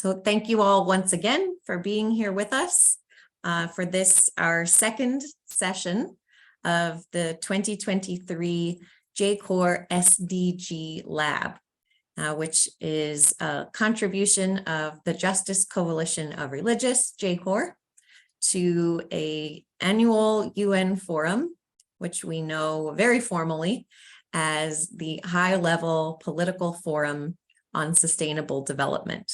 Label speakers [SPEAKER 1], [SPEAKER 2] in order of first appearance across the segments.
[SPEAKER 1] So thank you all once again for being here with us for this, our second session of the 2023 JCoR SDG Lab, which is a contribution of the Justice Coalition of Religious, JCoR, to an annual UN forum, which we know very formally as the High-Level Political Forum on Sustainable Development.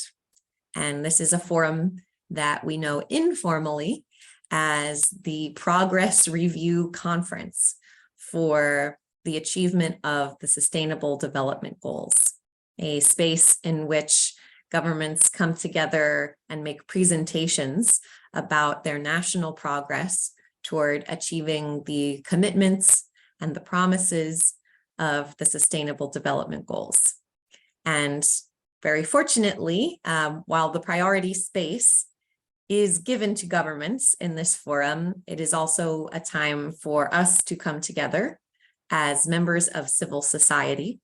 [SPEAKER 1] And this is a forum that we know informally as the Progress Review Conference for the achievement of the Sustainable Development Goals, a space in which governments come together and make presentations about their national progress toward achieving the commitments and the promises of the Sustainable Development Goals. And very fortunately, while the priority space is given to governments in this forum, it is also a time for us to come together as members of civil society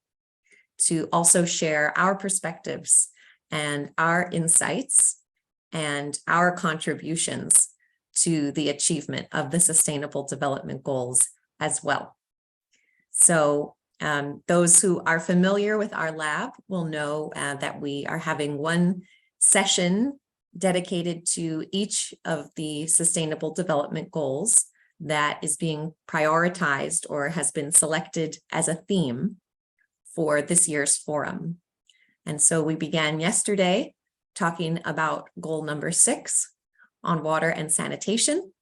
[SPEAKER 1] to also share our perspectives and our insights and our contributions to the achievement of the Sustainable Development Goals as well. So those who are familiar with our lab will know that we are having one session dedicated to each of the Sustainable Development Goals that is being prioritized or has been selected as a theme for this year's forum. And so we began yesterday talking about goal number 6 on water and sanitation.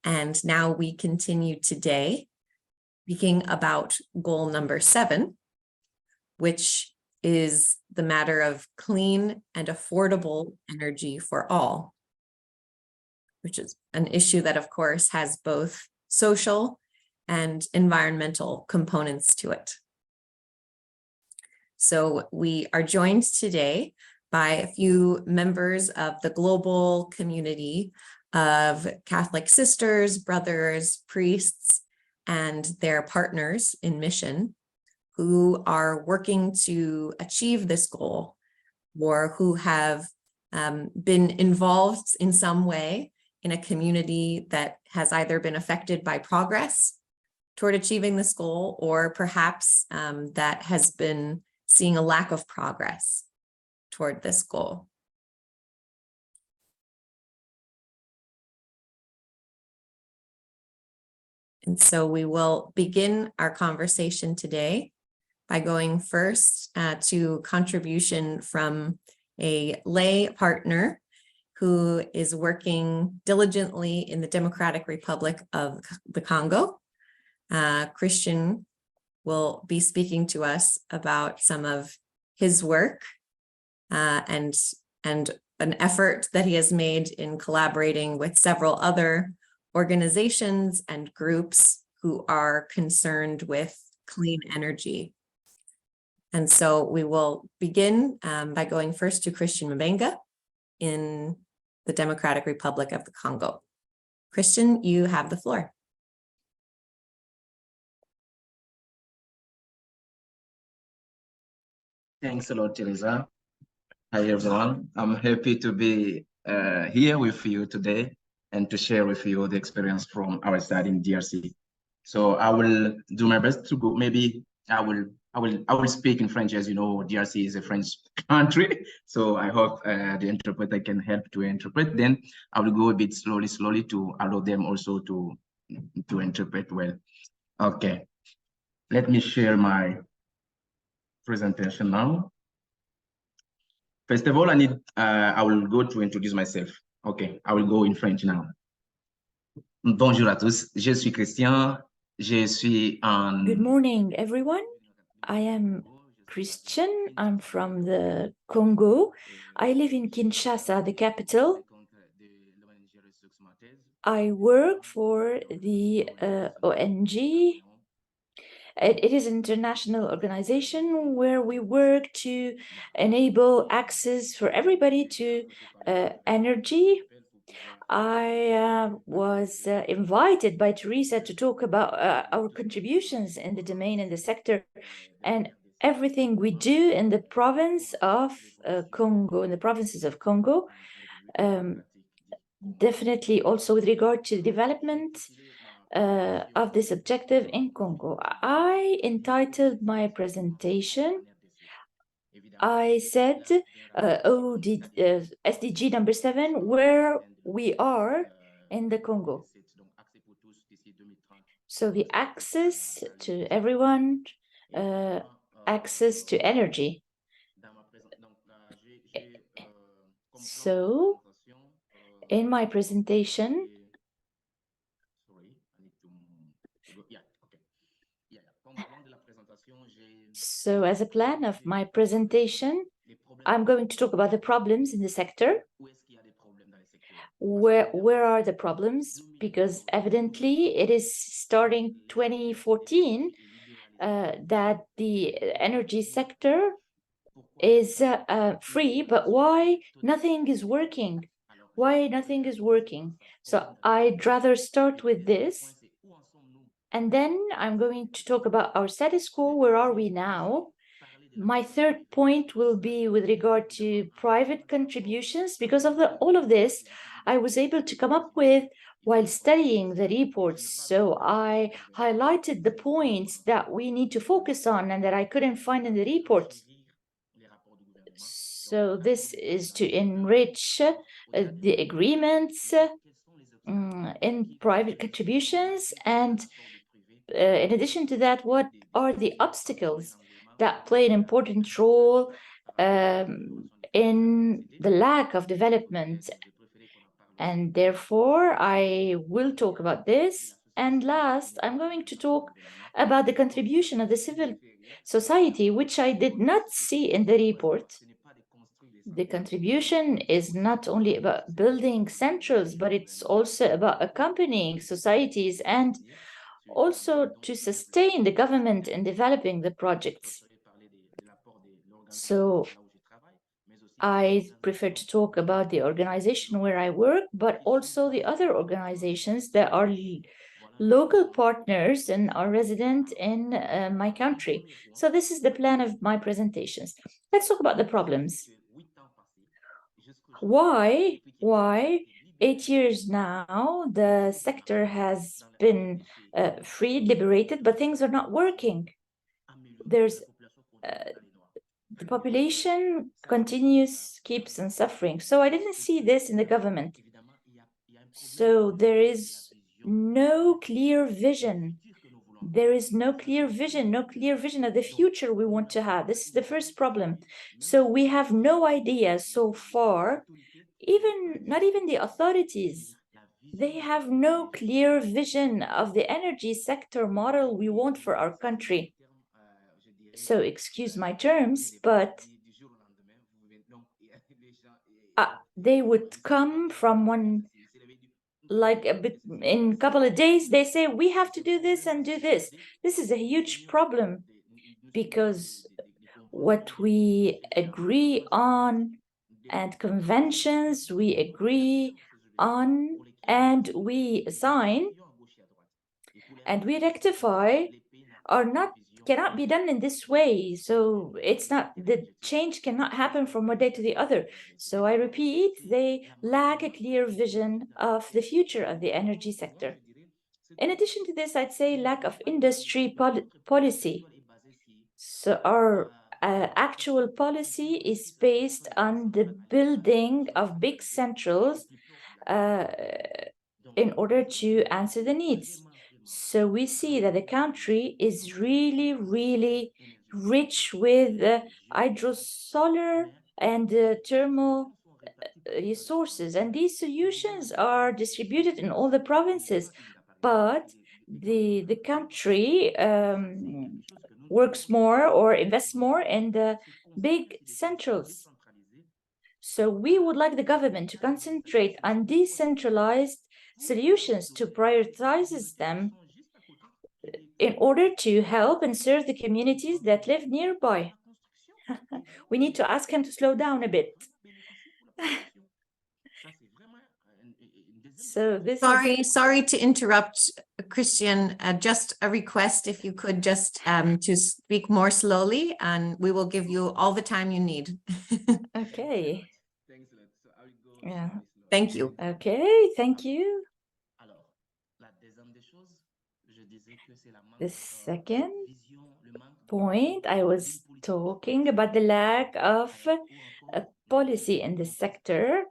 [SPEAKER 1] And now we continue today speaking about goal number 7, which is the matter of clean and affordable energy for all, which is an issue that, of course, has both social and environmental components to it. So we are joined today by a few members of the global community of Catholic sisters, brothers, priests, and their partners in mission who are working to achieve this goal or who have been involved in some way in a community that has either been affected by progress toward achieving this goal or perhaps that has been seeing a lack of progress toward this goal. And so we will begin our conversation today by going first to contribution from a lay partner who is working diligently in the Democratic Republic of the Congo. Christian will be speaking to us about some of his work and an effort that he has made in collaborating with several other organizations and groups who are concerned with clean energy. And so we will begin by going first to Christian Mabenga in the Democratic Republic of the Congo. Christian, you have the floor.
[SPEAKER 2] Thanks a lot, Teresa. Hi, everyone. I'm happy to be here with you today and to share with you the experience from our study in DRC. So I will do my best to go. Maybe I will speak in French. As you know, DRC is a French country. So I hope the interpreter can help to interpret. Then I will go a bit slowly to allow them also to interpret well. Okay. Let me share my presentation now. First of all, I will go to introduce myself. Okay, I will go in French now. Bonjour à tous, je suis Christian. Je suis en...
[SPEAKER 3] Good morning, everyone. I am Christian. I'm from the Congo. I live in Kinshasa, the capital. I work for the ONG. It is an international organization where we work to enable access for everybody to energy. I was invited by Teresa to talk about our contributions in the domain and the sector, and everything we do in the province of Congo, in the provinces of Congo, definitely also with regard to the development of this objective in Congo. I entitled my presentation, I said, SDG number 7, where we are in the Congo. So the access to everyone, access to energy. So in my presentation, so as a plan of my presentation, I'm going to talk about the problems in the sector. Where are the problems? Because evidently it is starting 2014 that the energy sector is free, but why nothing is working? Why nothing is working? So I'd rather start with this. And then I'm going to talk about our status quo. Where are we now? My third point will be with regard to private contributions. Because of all of this, I was able to come up with while studying the reports. So I highlighted the points that we need to focus on and that I couldn't find in the report. So this is to enrich the agreements in private contributions. And in addition to that, what are the obstacles that play an important role in the lack of development? And therefore, I will talk about this. And last, I'm going to talk about the contribution of the civil society, which I did not see in the report. The contribution is not only about building centrals, but it's also about accompanying societies and also to sustain the government in developing the projects. So I prefer to talk about the organization where I work, but also the other organizations that are local partners and are resident in my country. So this is the plan of my presentations. Let's talk about the problems. Why 8 years now, the sector has been freed, liberated, but things are not working. There's the population keeps on suffering. So I didn't see this in the government. So there is no clear vision. There is no clear vision of the future we want to have. This is the first problem. So we have no idea so far, not even the authorities, they have no clear vision of the energy sector model we want for our country. So excuse my terms, but they would come from one, like a bit in a couple of days, they say, we have to do this and do this. This is a huge problem because what we agree on and conventions we agree on and we sign and we rectify cannot be done in this way. So the change cannot happen from one day to the other. So I repeat, they lack a clear vision of the future of the energy sector. In addition to this, I'd say lack of industry policy. So our actual policy is based on the building of big centrals in order to answer the needs. So we see that the country is really, really rich with hydro-solar and thermal resources. And these solutions are distributed in all the provinces. But the country works more or invests more in the big centrals. So we would like the government to concentrate on decentralized solutions, to prioritize them in order to help and serve the communities that live nearby. We need to ask him to slow down a bit. So this is
[SPEAKER 1] Sorry to interrupt, Christian. Just a request, if you could just to speak more slowly, and we will give you all the time you need.
[SPEAKER 3] okay.
[SPEAKER 2] Thanks a lot. So I will go
[SPEAKER 3] Yeah.
[SPEAKER 2] slowly, slowly.
[SPEAKER 1] Thank you.
[SPEAKER 3] Okay, thank you.
[SPEAKER 2] Alors, la deuxième des choses, je disais que c'est la manque,
[SPEAKER 3] The second
[SPEAKER 2] vision, le manque de
[SPEAKER 3] point, I was talking about the lack of a policy in the sector.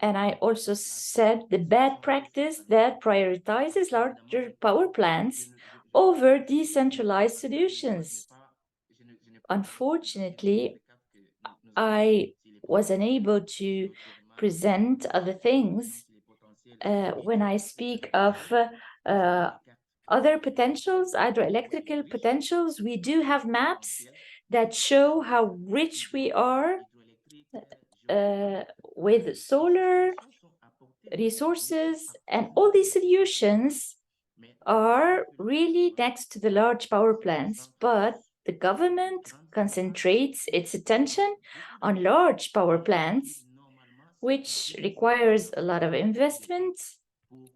[SPEAKER 3] And I also said the bad practice that prioritizes larger power plants over decentralized solutions. Unfortunately, I was unable to present other things when I speak of other potentials, hydroelectrical potentials. We do have maps that show how rich we are with solar resources, and all these solutions are really next to the large power plants, but the government concentrates its attention on large power plants, which requires a lot of investment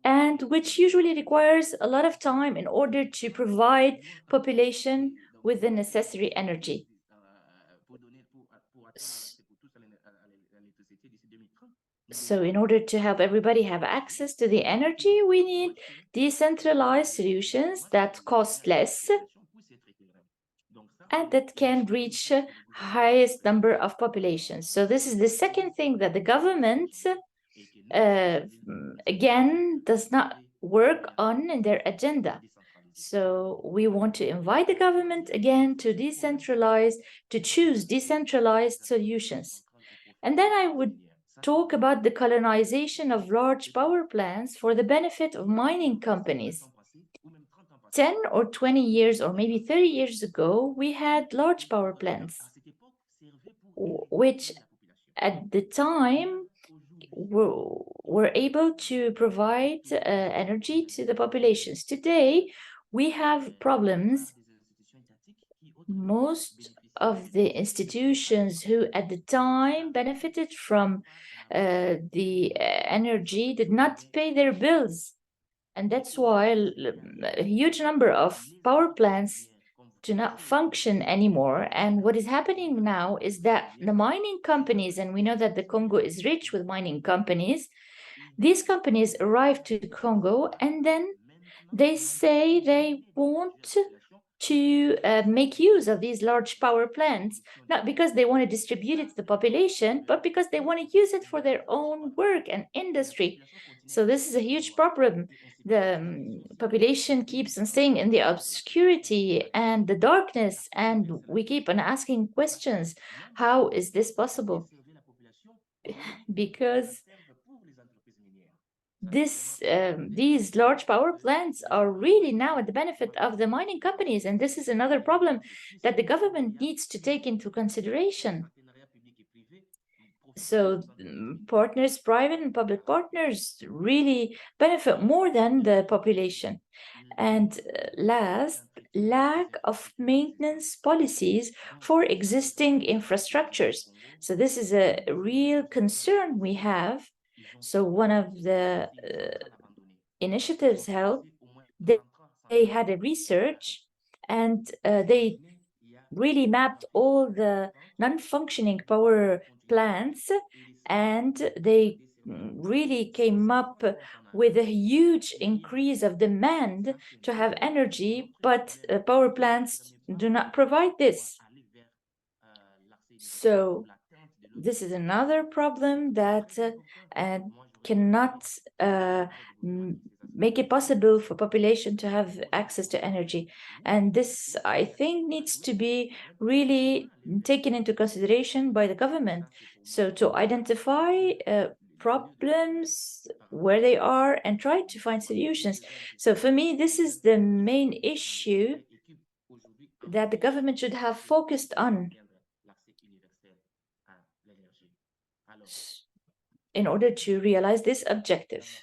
[SPEAKER 3] and which usually requires a lot of time in order to provide population with the necessary energy. So in order to help everybody have access to the energy, we need decentralized solutions that cost less and that can reach highest number of populations. So this is the second thing that the government again does not work on in their agenda. So we want to invite the government again to decentralize, to choose decentralized solutions. And then I would talk about the colonization of large power plants for the benefit of mining companies. 10 or 20 years or maybe 30 years ago, we had large power plants, which at the time were able to provide energy to the populations. Today, we have problems. Most of the institutions who at the time benefited from the energy did not pay their bills. And that's why a huge number of power plants do not function anymore. And what is happening now is that the mining companies, and we know that the Congo is rich with mining companies, these companies arrive to Congo and then they say they want to make use of these large power plants, not because they want to distribute it to the population, but because they want to use it for their own work and industry. So this is a huge problem. The population keeps on staying in the obscurity and the darkness, and we keep on asking questions. How is this possible? Because these large power plants are really now at the benefit of the mining companies, and this is another problem that the government needs to take into consideration. So partners, private and public partners, really benefit more than the population. And last, lack of maintenance policies for existing infrastructures. So this is a real concern we have. So one of the initiatives held, they had a research and they really mapped all the non-functioning power plants, and they really came up with a huge increase of demand to have energy, but power plants do not provide this. So this is another problem that cannot make it possible for population to have access to energy. And this, I think, needs to be really taken into consideration by the government. So to identify problems where they are and try to find solutions. So for me, this is the main issue that the government should have focused on in order to realize this objective.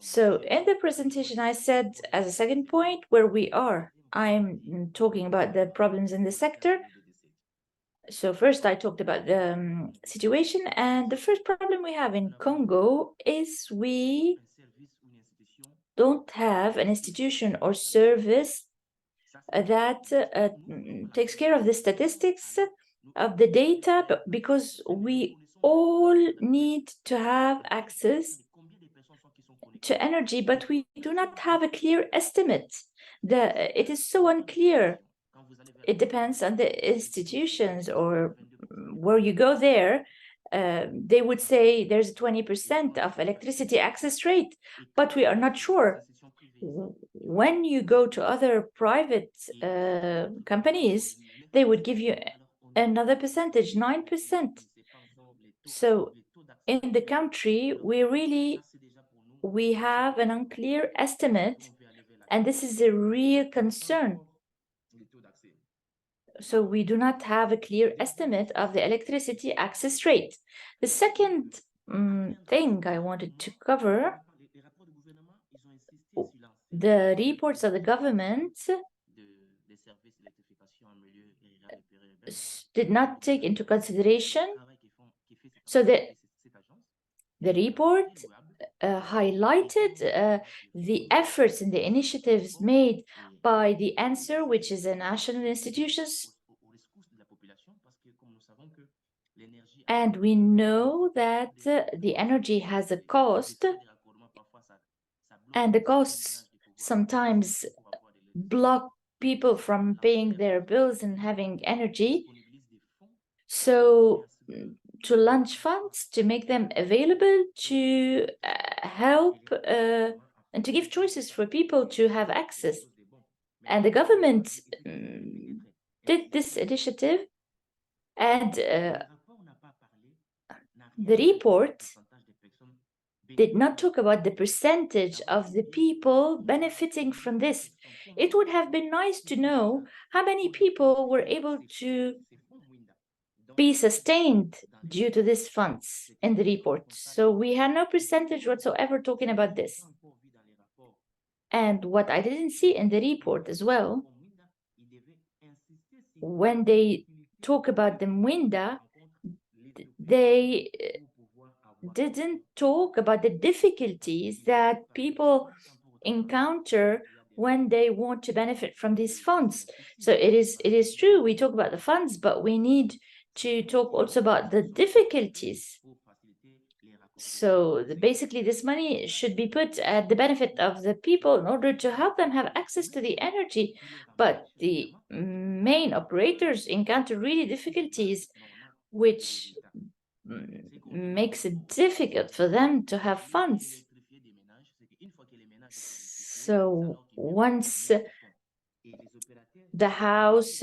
[SPEAKER 3] So in the presentation, I said as a second point where we are. I'm talking about the problems in the sector. So first I talked about the situation, and the first problem we have in Congo is we don't have an institution or service that takes care of the statistics of the data, but because we all need to have access to energy, but we do not have a clear estimate. It is so unclear. It depends on the institutions, or where you go there. They would say there's 20% of electricity access rate, but we are not sure. When you go to other private companies, they would give you another percentage, 9%. So in the country, we have an unclear estimate, and this is a real concern. So we do not have a clear estimate of the electricity access rate. The second thing I wanted to cover, the reports of the government did not take into consideration. So the report highlighted the efforts and the initiatives made by the ANSWER, which is a national institutions. And we know that the energy has a cost, and the costs sometimes block people from paying their bills and having energy. So to launch funds, to make them available, to help and to give choices for people to have access. And the government did this initiative, and the report did not talk about the percentage of the people benefiting from this. It would have been nice to know how many people were able to be sustained due to these funds in the report. So we had no percentage whatsoever talking about this. And what I didn't see in the report as well, when they talk about the Mwinda, they didn't talk about the difficulties that people encounter when they want to benefit from these funds. So it is true, we talk about the funds, but we need to talk also about the difficulties. So basically this money should be put at the benefit of the people in order to help them have access to the energy. But the main operators encounter really difficulties, which makes it difficult for them to have funds. So once the house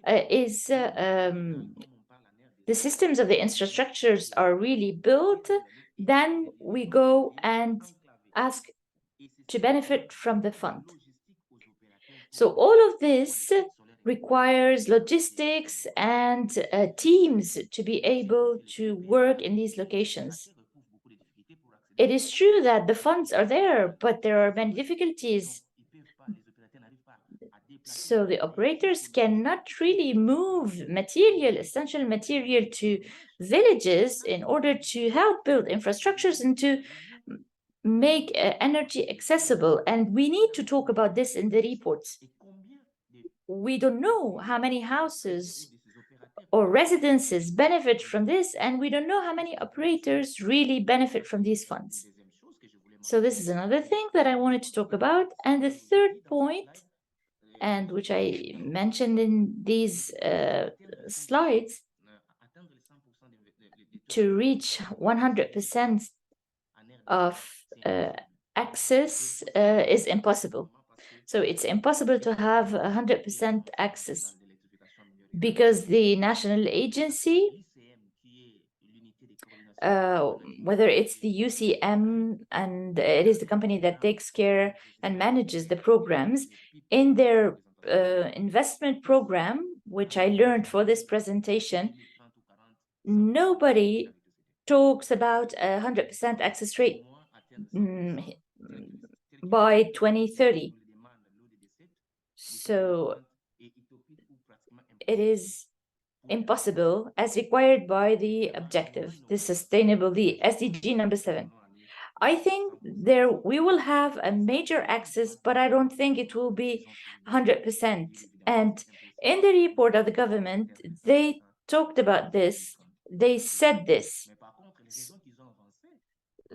[SPEAKER 3] is the systems of the infrastructures are really built, then we go and ask to benefit from the fund. So all of this requires logistics and teams to be able to work in these locations. It is true that the funds are there, but there are many difficulties. So the operators cannot really move material, essential material, to villages in order to help build infrastructures and to make energy accessible. And we need to talk about this in the reports. We don't know how many houses or residences benefit from this, and we don't know how many operators really benefit from these funds. So this is another thing that I wanted to talk about. And the third point, and which I mentioned in these slides, to reach 100% of access is impossible. So it's impossible to have 100% access, because the national agency, whether it's the UCM, and it is the company that takes care and manages the programs, in their investment program, which I learned for this presentation, nobody talks about 100% access rate by 2030. So it is impossible as required by the objective, the SDG number 7. I think we will have a major access, but I don't think it will be 100%. And in the report of the government, they talked about this, they said this.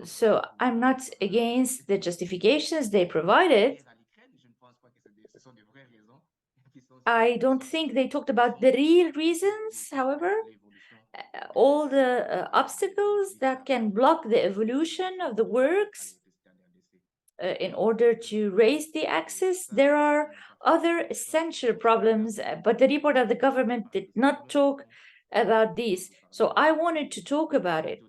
[SPEAKER 3] So I'm not against the justifications they provided. I don't think they talked about the real reasons, however. All the obstacles that can block the evolution of the works in order to raise the access. There are other essential problems, but the report of the government did not talk about these. So I wanted to talk about it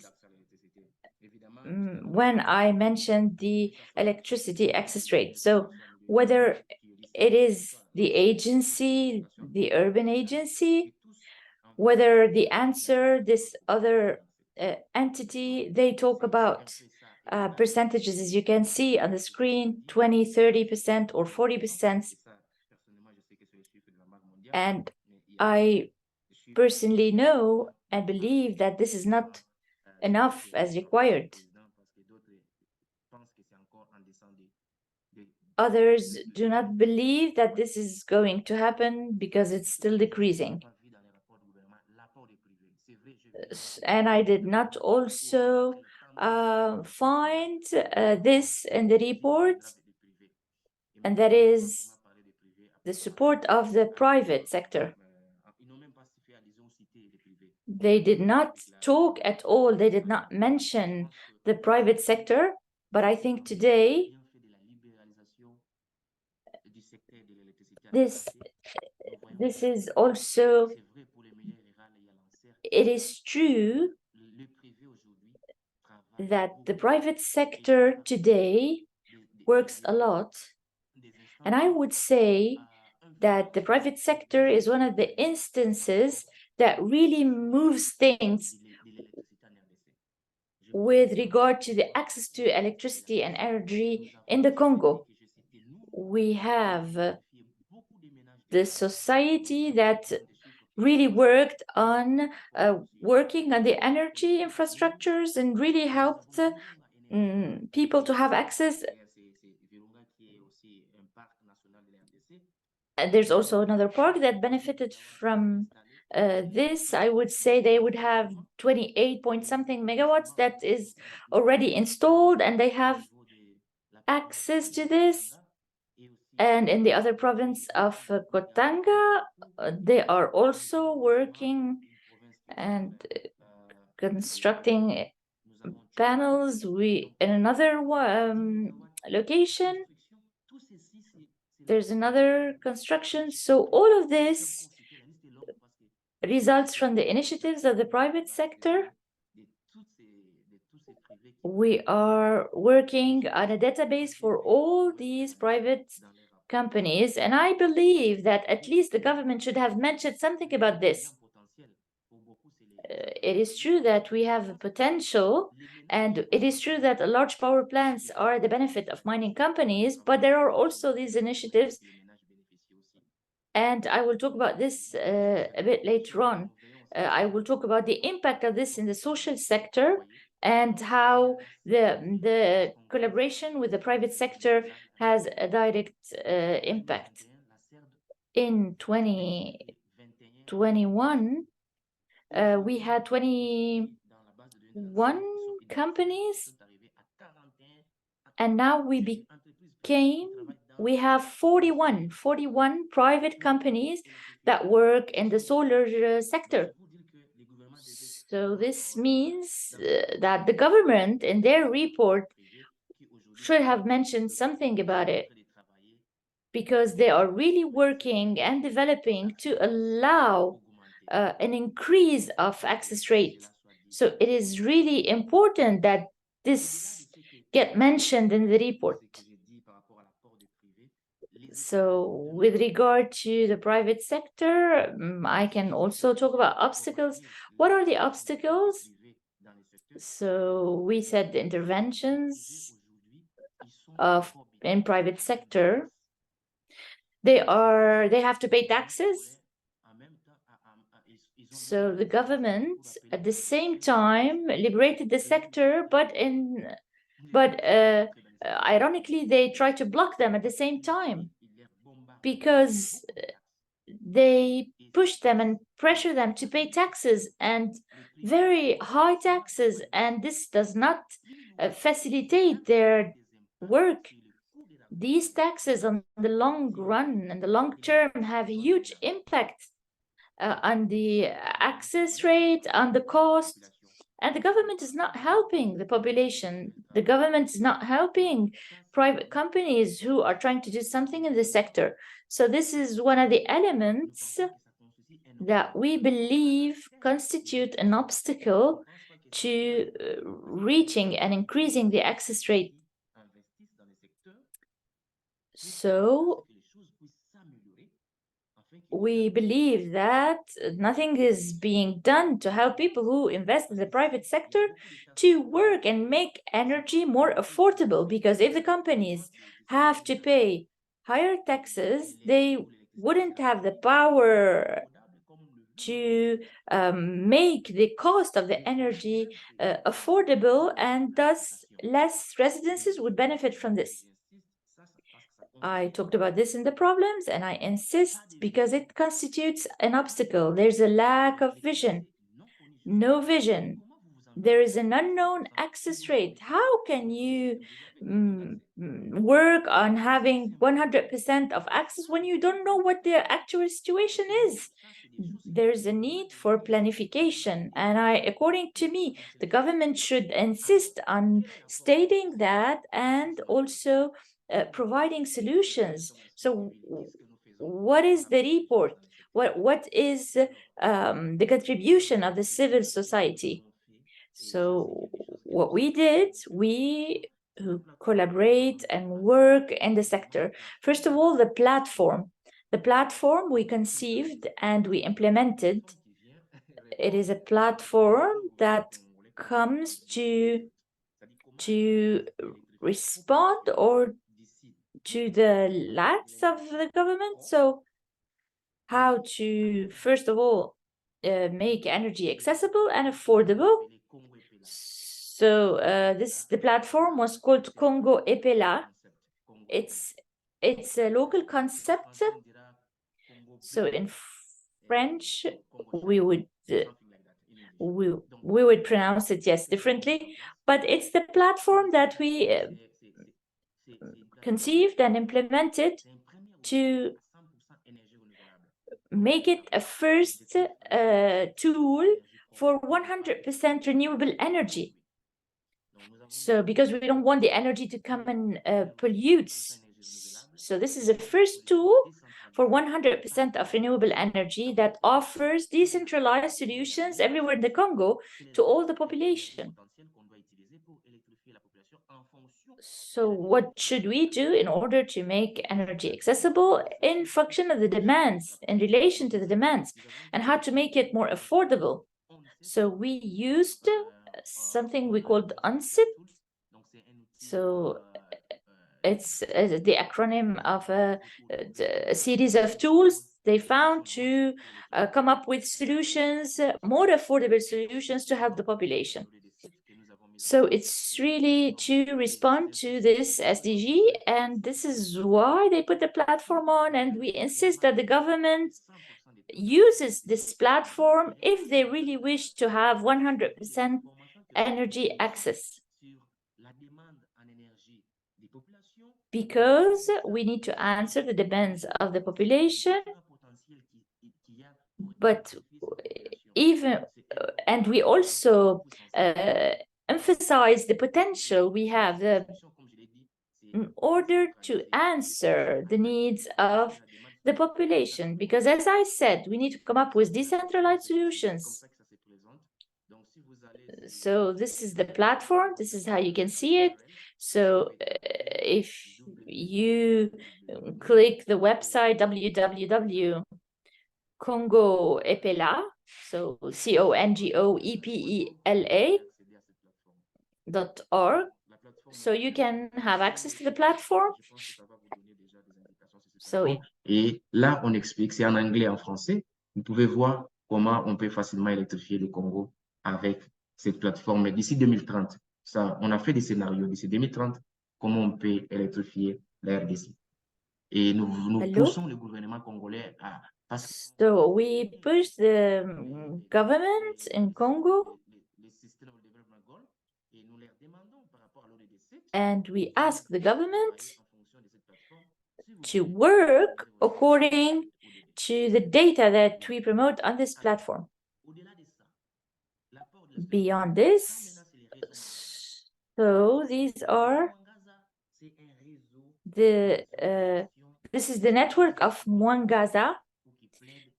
[SPEAKER 3] when I mentioned the electricity access rate. So whether it is the agency, the urban agency, whether the answer, this other entity, they talk about percentages, as you can see on the screen, 20, 30% or 40%. And I personally know and believe that this is not enough as required. Others do not believe that this is going to happen because it's still decreasing. And I did not also find this in the report, and that is the support of the private sector. They did not talk at all, they did not mention the private sector, but I think today this is also, it is true that the private sector today works a lot. And I would say that the private sector is one of the instances that really moves things with regard to the access to electricity and energy in the Congo. We have the society that really worked on working on the energy infrastructures and really helped people to have access. And there's also another park that benefited from this. I would say they would have 28 point something megawatts that is already installed, and they have access to this. And in the other province of Kotanga, they are also working and constructing panels. In another location, there's another construction. So all of this results from the initiatives of the private sector. We are working on a database for all these private companies, and I believe that at least the government should have mentioned something about this. It is true that we have potential, and it is true that large power plants are the benefit of mining companies, but there are also these initiatives, and I will talk about this a bit later on. I will talk about the impact of this in the social sector and how the collaboration with the private sector has a direct impact. In 2021, we had 21 companies, and now we have 41 private companies that work in the solar sector. So this means that the government in their report should have mentioned something about it, because they are really working and developing to allow an increase of access rate. So it is really important that this get mentioned in the report. So with regard to the private sector, I can also talk about obstacles. What are the obstacles? So we said the interventions in private sector, they have to pay taxes. So the government at the same time liberated the sector, but ironically they try to block them at the same time, because they push them and pressure them to pay taxes, and very high taxes, and this does not facilitate their work. These taxes on the long run and the long term have a huge impact on the access rate, on the cost, and the government is not helping the population. The government is not helping private companies who are trying to do something in the sector. So this is one of the elements that we believe constitute an obstacle to reaching and increasing the access rate. So we believe that nothing is being done to help people who invest in the private sector to work and make energy more affordable, because if the companies have to pay higher taxes, they wouldn't have the power to make the cost of the energy affordable, and thus less residences would benefit from this. I talked about this in the problems, and I insist because it constitutes an obstacle. There's a lack of vision, no vision. There is an unknown access rate. How can you work on having 100% of access when you don't know what the actual situation is? There's a need for planification, and according to me, the government should insist on stating that and also providing solutions. So what is the report? What is the contribution of the civil society? So what we did, we collaborate and work in the sector. First of all, the platform. The platform we conceived and we implemented. It is a platform that comes to respond or to the lacks of the government. So how to, first of all, make energy accessible and affordable. So the platform was called Congo Epela. It's a local concept. So in French, we would pronounce it, yes, differently, but it's the platform that we conceived and implemented to make it a first tool for 100% renewable energy. So because we don't want the energy to come and pollute. So this is a first tool for 100% of renewable energy that offers decentralized solutions everywhere in the Congo to all the population. So what should we do in order to make energy accessible in function of the demands, in relation to the demands, and how to make it more affordable? So we used something we called UNSIP. So it's the acronym of a series of tools they found to come up with solutions, more affordable solutions to help the population. So it's really to respond to this SDG, and this is why they put the platform on, and we insist that the government uses this platform if they really wish to have 100% energy access. Because we need to answer the demands of the population, but even, and we also emphasize the potential we have in order to answer the needs of the population, because as I said, we need to come up with decentralized solutions. So this is the platform, this is how you can see it. So if you click the website www.congoepela, so congoepela.org, so you can have access to the platform. So
[SPEAKER 2] et là, on explique, c'est en anglais et en français. Vous pouvez voir comment on peut facilement électrifier le Congo avec cette plateforme d'ici 2030. Ça, on a fait des scénarios d'ici 2030, comment on peut électrifier la RDC. Et nous
[SPEAKER 3] Hello?
[SPEAKER 2] poussons le gouvernement congolais à...
[SPEAKER 3] So we push the government in Congo and we ask the government to work according to the data that we promote on this platform. Beyond this, so these are this is the network of Mwangaza.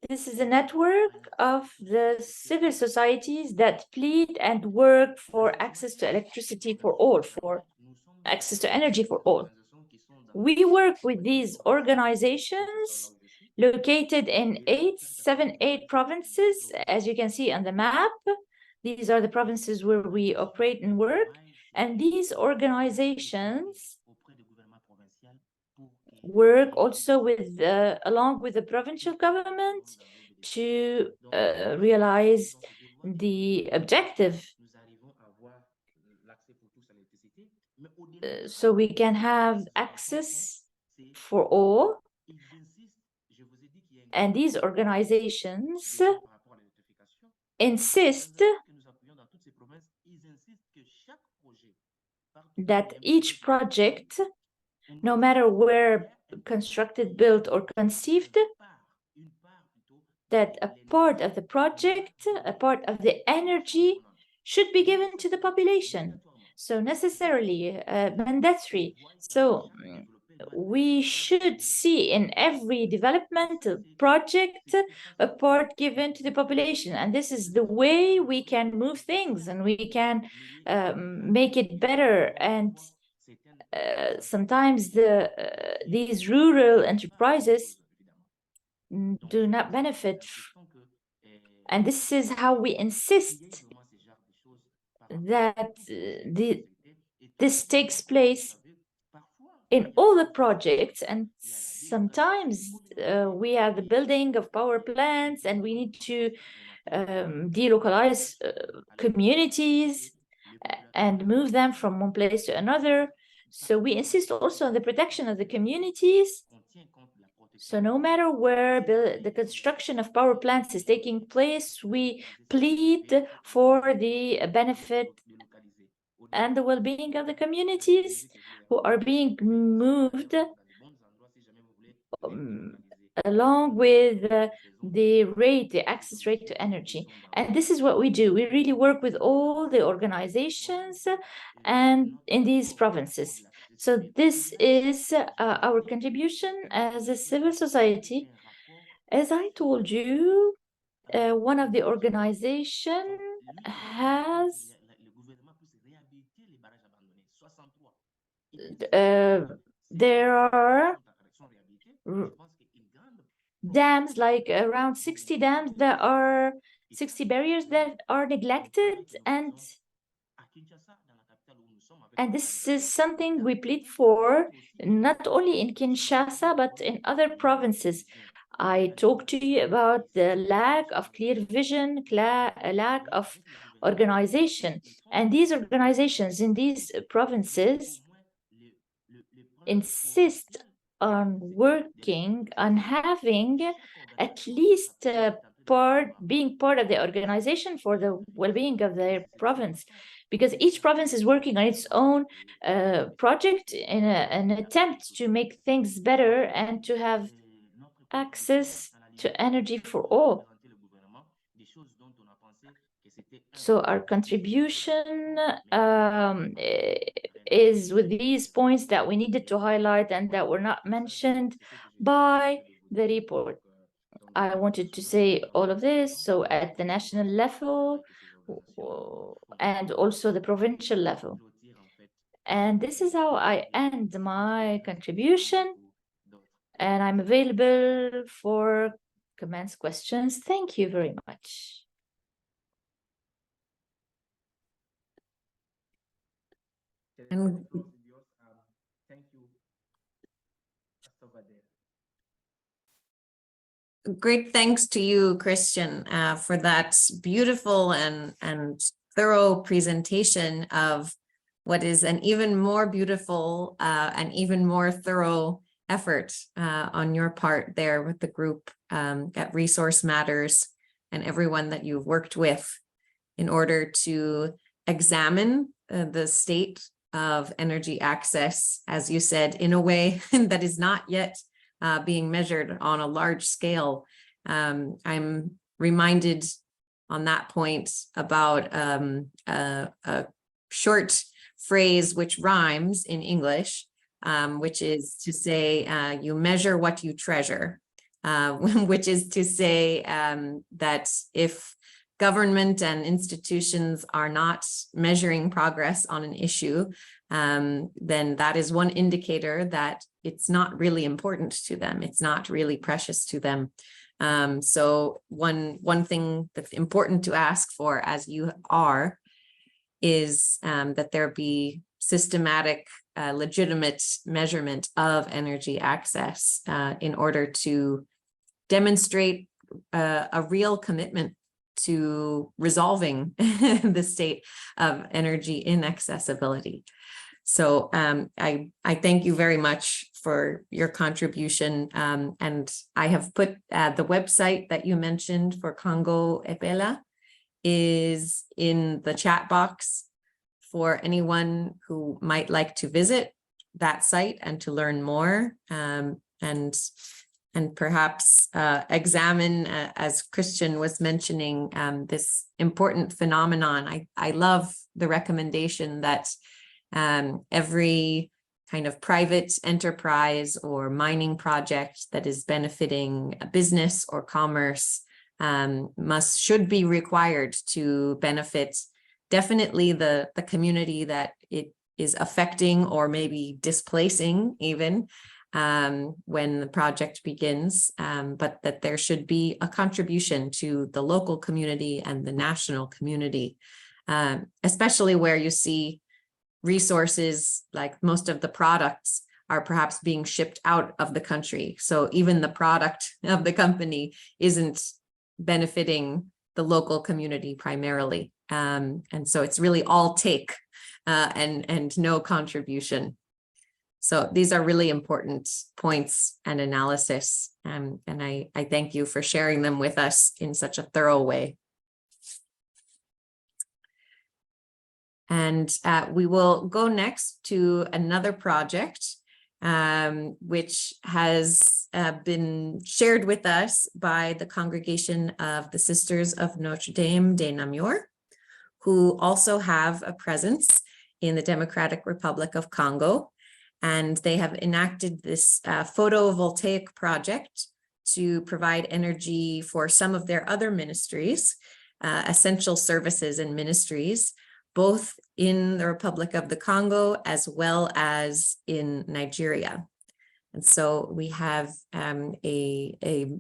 [SPEAKER 3] This is a network of the civil societies that plead and work for access to electricity for all, for access to energy for all. We work with these organizations located in 8 provinces, as you can see on the map. These are the provinces where we operate and work. And these organizations work also with, along with the provincial government to realize the objective. So we can have access for all. And these organizations insist that each project, no matter where constructed, built, or conceived, that a part of the project, a part of the energy should be given to the population. So necessarily mandatory. So we should see in every developmental project a part given to the population. And this is the way we can move things and we can make it better. And sometimes these rural enterprises do not benefit. And this is how we insist that this takes place in all the projects. And sometimes we have the building of power plants and we need to delocalize communities and move them from one place to another. So we insist also on the protection of the communities. So no matter where the construction of power plants is taking place, we plead for the benefit and the well-being of the communities who are being moved along with the access rate to energy. And this is what we do. We really work with all the organizations and in these provinces. So this is our contribution as a civil society. As I told you, one of the organizations has there are dams, like around 60 dams that are 60 barriers that are neglected, and this is something we plead for not only in Kinshasa but in other provinces. I talked to you about the lack of clear vision, lack of organization, and these organizations in these provinces insist on working on having at least being part of the organization for the well-being of their province, because each province is working on its own project in an attempt to make things better and to have access to energy for all. So our contribution is with these points that we needed to highlight and that were not mentioned by the report. I wanted to say all of this, so at the national level and also the provincial level. And this is how I end my contribution, and I'm available for comments, questions. Thank you very much.
[SPEAKER 1] And
[SPEAKER 2] thank you.
[SPEAKER 1] great thanks to you, Christian, for that beautiful and thorough presentation of what is an even more beautiful and even more thorough effort on your part there with the group at Resource Matters and everyone that you've worked with in order to examine the state of energy access, as you said, in a way that is not yet being measured on a large scale. I'm reminded on that point about a short phrase which rhymes in English, which is to say you measure what you treasure, which is to say that if government and institutions are not measuring progress on an issue, then that is one indicator that it's not really important to them. It's not really precious to them. So one thing that's important to ask for, as you are, is that there be systematic, legitimate measurement of energy access in order to demonstrate a real commitment to resolving the state of energy inaccessibility. So I thank you very much for your contribution. And I have put the website that you mentioned for Congo Epela is in the chat box for anyone who might like to visit that site and to learn more and perhaps examine, as Christian was mentioning, this important phenomenon. I love the recommendation that every kind of private enterprise or mining project that is benefiting a business or commerce should be required to benefit definitely the community that it is affecting or maybe displacing even when the project begins, but that there should be a contribution to the local community and the national community, especially where you see resources like most of the products are perhaps being shipped out of the country. So even the product of the company isn't benefiting the local community primarily. And so it's really all take and no contribution. So these are really important points and analysis. And I thank you for sharing them with us in such a thorough way. And we will go next to another project, which has been shared with us by the Congregation of the Sisters of Notre Dame de Namur, who also have a presence in the Democratic Republic of Congo. And they have enacted this photovoltaic project to provide energy for some of their other ministries, essential services and ministries, both in the Republic of the Congo as well as in Nigeria. And so we have a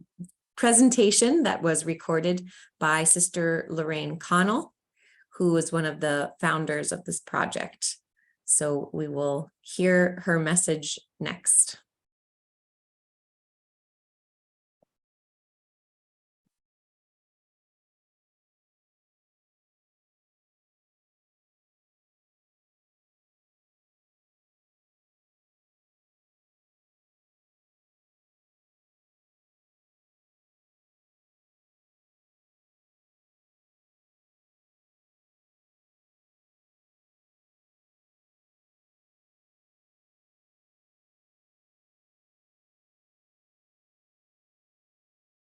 [SPEAKER 1] presentation that was recorded by Sister Lorraine Connell, who is one of the founders of this project. So we will hear her message next.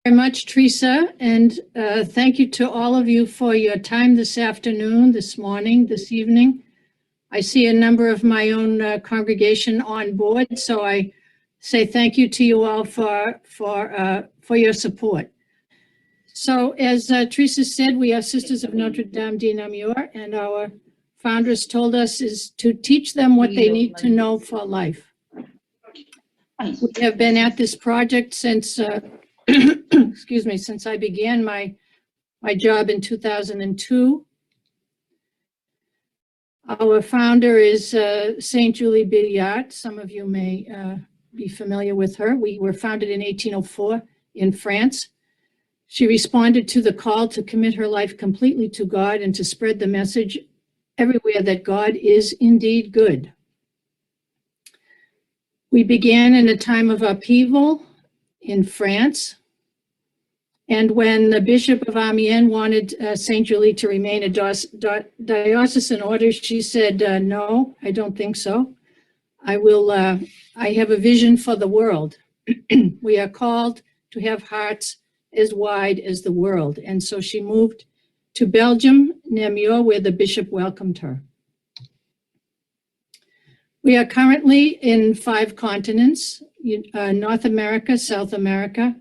[SPEAKER 4] Very much, Teresa, and thank you to all of you for your time this afternoon, this morning, this evening. I see a number of my own congregation on board, so I say thank you to you all for your support. So as Teresa said, we are Sisters of Notre Dame de Namur, and our founders told us is to teach them what they need to know for life. We have been at this project since excuse me, since I began my job in 2002. Our founder is Saint Julie Billiart. Some of you may be familiar with her. We were founded in 1804 in France. She responded to the call to commit her life completely to God and to spread the message everywhere that God is indeed good. We began in a time of upheaval in France. And when the Bishop of Amiens wanted St. Julie to remain a diocesan order, she said, no, I don't think so. I have a vision for the world. We are called to have hearts as wide as the world. And so she moved to Belgium, Namur, where the bishop welcomed her. We are currently in 5 continents, North America, South America,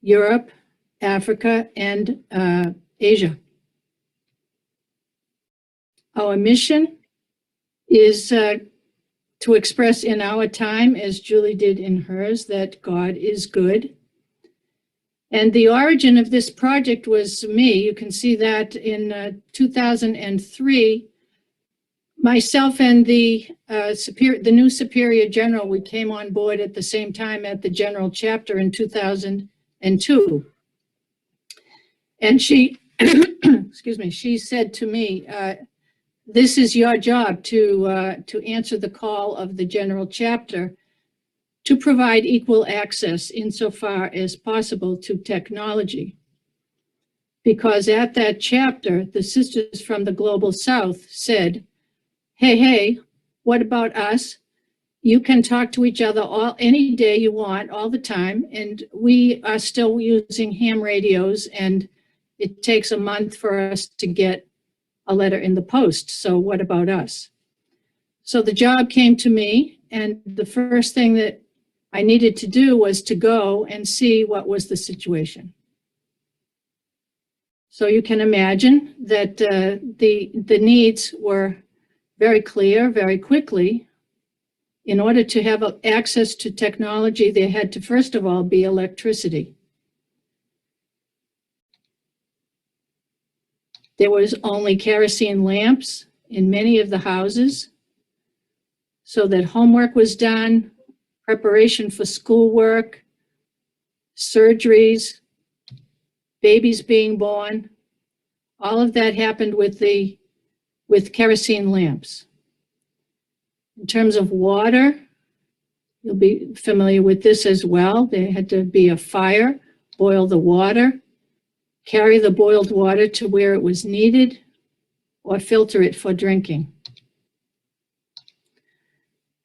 [SPEAKER 4] Europe, Africa, and Asia. Our mission is to express in our time, as Julie did in hers, that God is good. And the origin of this project was me. You can see that in 2003, myself and the new Superior General, we came on board at the same time at the General Chapter in 2002. And she, excuse me, she said to me, this is your job to answer the call of the General Chapter to provide equal access insofar as possible to technology. Because at that chapter, the sisters from the Global South said, hey, what about us? You can talk to each other any day you want, all the time, and we are still using ham radios, and it takes a month for us to get a letter in the post. So what about us? So the job came to me, and the first thing that I needed to do was to go and see what was the situation. So you can imagine that the needs were very clear, very quickly. In order to have access to technology, there had to, first of all, be electricity. There was only kerosene lamps in many of the houses, so that homework was done, preparation for schoolwork, surgeries, babies being born. All of that happened with kerosene lamps. In terms of water, you'll be familiar with this as well. There had to be a fire, boil the water, carry the boiled water to where it was needed, or filter it for drinking.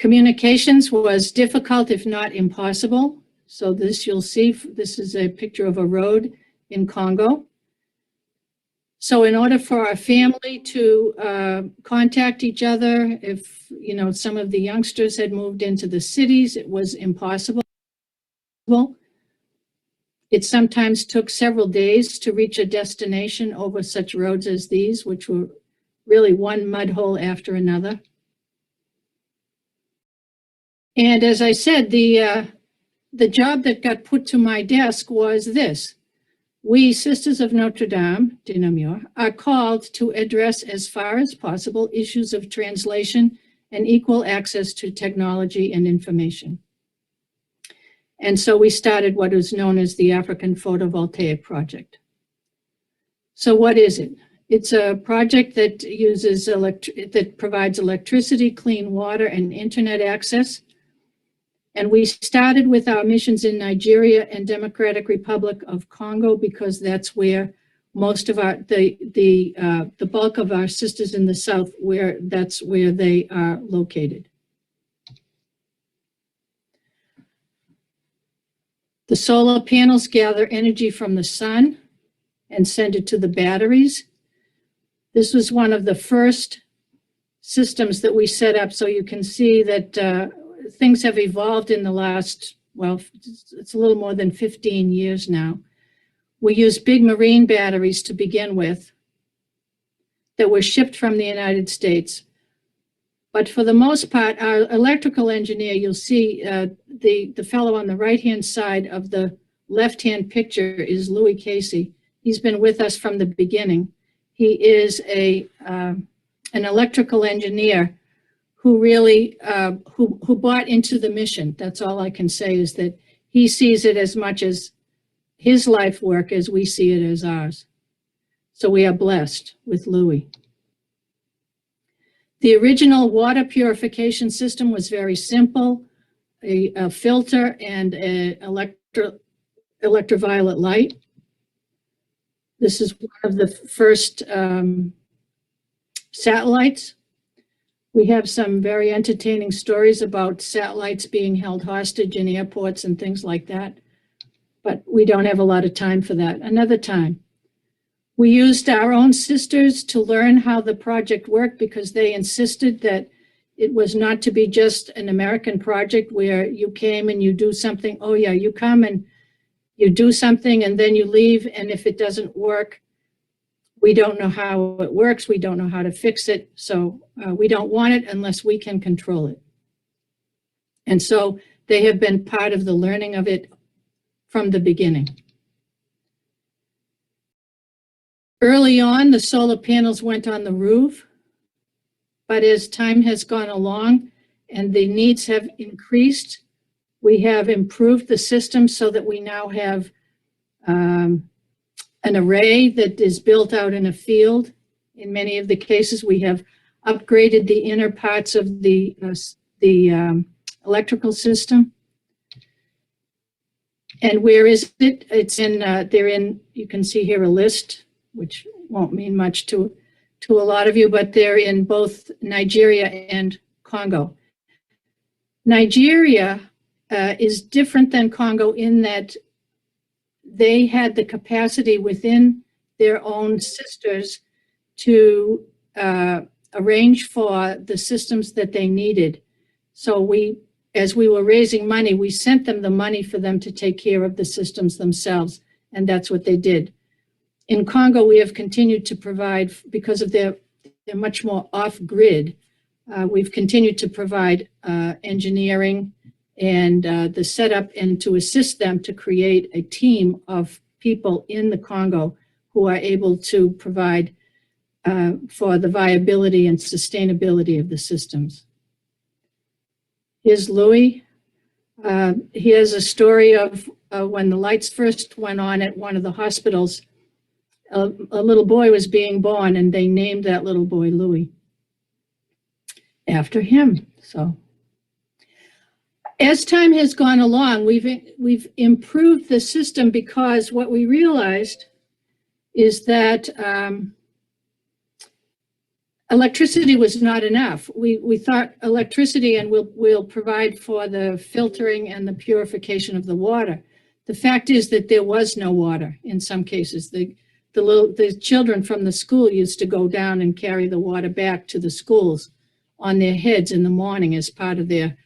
[SPEAKER 4] Communications was difficult, if not impossible. So this you'll see, this is a picture of a road in Congo. So in order for our family to contact each other, if some of the youngsters had moved into the cities, it was impossible. It sometimes took several days to reach a destination over such roads as these, which were really one mud hole after another. And as I said, the job that got put to my desk was this. We, Sisters of Notre Dame de Namur, are called to address as far as possible issues of translation and equal access to technology and information. And so we started what is known as the African Photovoltaic Project. So what is it? It's a project that uses that provides electricity, clean water, and internet access. And we started with our missions in Nigeria and Democratic Republic of Congo because that's where most of the bulk of our sisters in the South, that's where they are located. The solar panels gather energy from the sun and send it to the batteries. This was one of the first systems that we set up, so you can see that things have evolved in the last, well, it's a little more than 15 years now. We use big marine batteries to begin with that were shipped from the United States. But for the most part, our electrical engineer, you'll see the fellow on the right-hand side of the left-hand picture is Louis Casey. He's been with us from the beginning. He is an electrical engineer who really, who bought into the mission. That's all I can say, is that he sees it as much as his life work as we see it as ours. So we are blessed with Louis. The original water purification system was very simple, a filter and an electroviolet light. This is one of the first satellites. We have some very entertaining stories about satellites being held hostage in airports and things like that, but we don't have a lot of time for that. Another time. We used our own sisters to learn how the project worked because they insisted that it was not to be just an American project where you came and you do something. Oh yeah, you come and you do something and then you leave, and if it doesn't work, we don't know how it works. We don't know how to fix it. So we don't want it unless we can control it. And so they have been part of the learning of it from the beginning. Early on, the solar panels went on the roof, but as time has gone along and the needs have increased, we have improved the system so that we now have an array that is built out in a field. In many of the cases, we have upgraded the inner parts of the electrical system. And where is it? It's in, they're in, you can see here a list, which won't mean much to a lot of you, but they're in both Nigeria and Congo. Nigeria is different than Congo in that they had the capacity within their own sisters to arrange for the systems that they needed. So as we were raising money, we sent them the money for them to take care of the systems themselves, and that's what they did. In Congo, we have continued to provide, because of they're much more off-grid, we've continued to provide engineering and the setup and to assist them to create a team of people in the Congo who are able to provide for the viability and sustainability of the systems. Here's Louis. He has a story of when the lights first went on at one of the hospitals. A little boy was being born, and they named that little boy Louis after him. So as time has gone along, we've improved the system because what we realized is that electricity was not enough. We thought electricity and we'll provide for the filtering and the purification of the water. The fact is that there was no water in some cases. The children from the school used to go down and carry the water back to the schools on their heads in the morning as part of their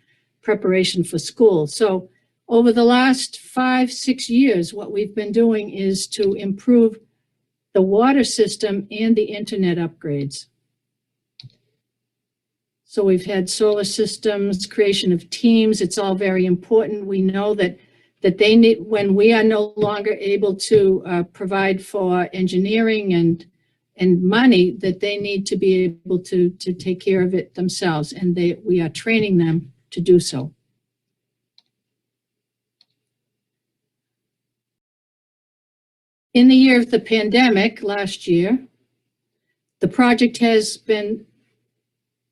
[SPEAKER 4] preparation for school. So over the last 5-6 years, what we've been doing is to improve the water system and the internet upgrades. So we've had solar systems, creation of teams. It's all very important. We know that they need, when we are no longer able to provide for engineering and money, that they need to be able to take care of it themselves, and we are training them to do so. In the year of the pandemic last year, the project has been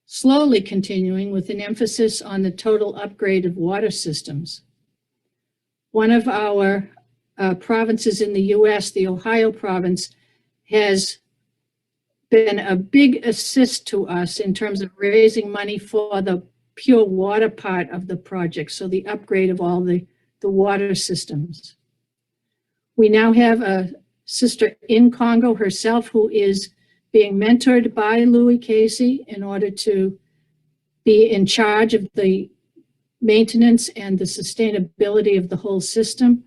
[SPEAKER 4] slowly continuing with an emphasis on the total upgrade of water systems. One of our provinces in the US, the Ohio province, has been a big assist to us in terms of raising money for the pure water part of the project, so the upgrade of all the water systems. We now have a sister in Congo herself who is being mentored by Louis Casey in order to be in charge of the maintenance and the sustainability of the whole system.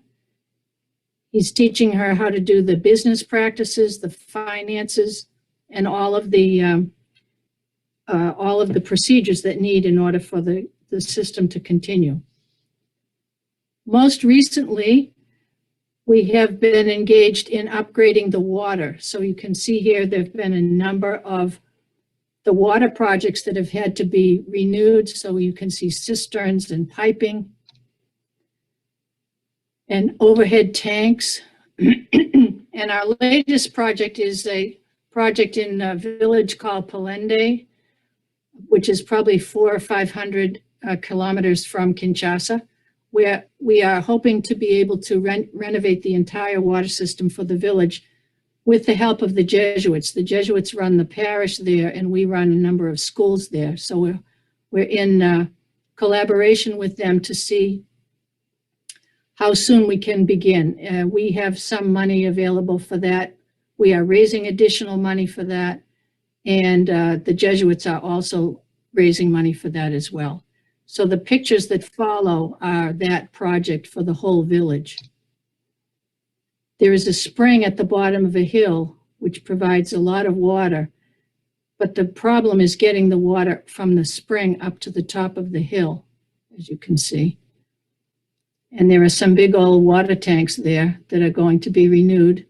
[SPEAKER 4] He's teaching her how to do the business practices, the finances, and all of the procedures that need in order for the system to continue. Most recently, we have been engaged in upgrading the water. So you can see here, there have been a number of the water projects that have had to be renewed. So you can see cisterns and piping. and overhead tanks. And our latest project is a project in a village called Palende, which is probably 400 or 500 kilometers from Kinshasa, where we are hoping to be able to renovate the entire water system for the village with the help of the Jesuits. The Jesuits run the parish there, and we run a number of schools there. So we're in collaboration with them to see how soon we can begin. We have some money available for that. We are raising additional money for that. And the Jesuits are also raising money for that as well. So the pictures that follow are that project for the whole village. There is a spring at the bottom of a hill, which provides a lot of water. But the problem is getting the water from the spring up to the top of the hill, as you can see. And there are some big old water tanks there that are going to be renewed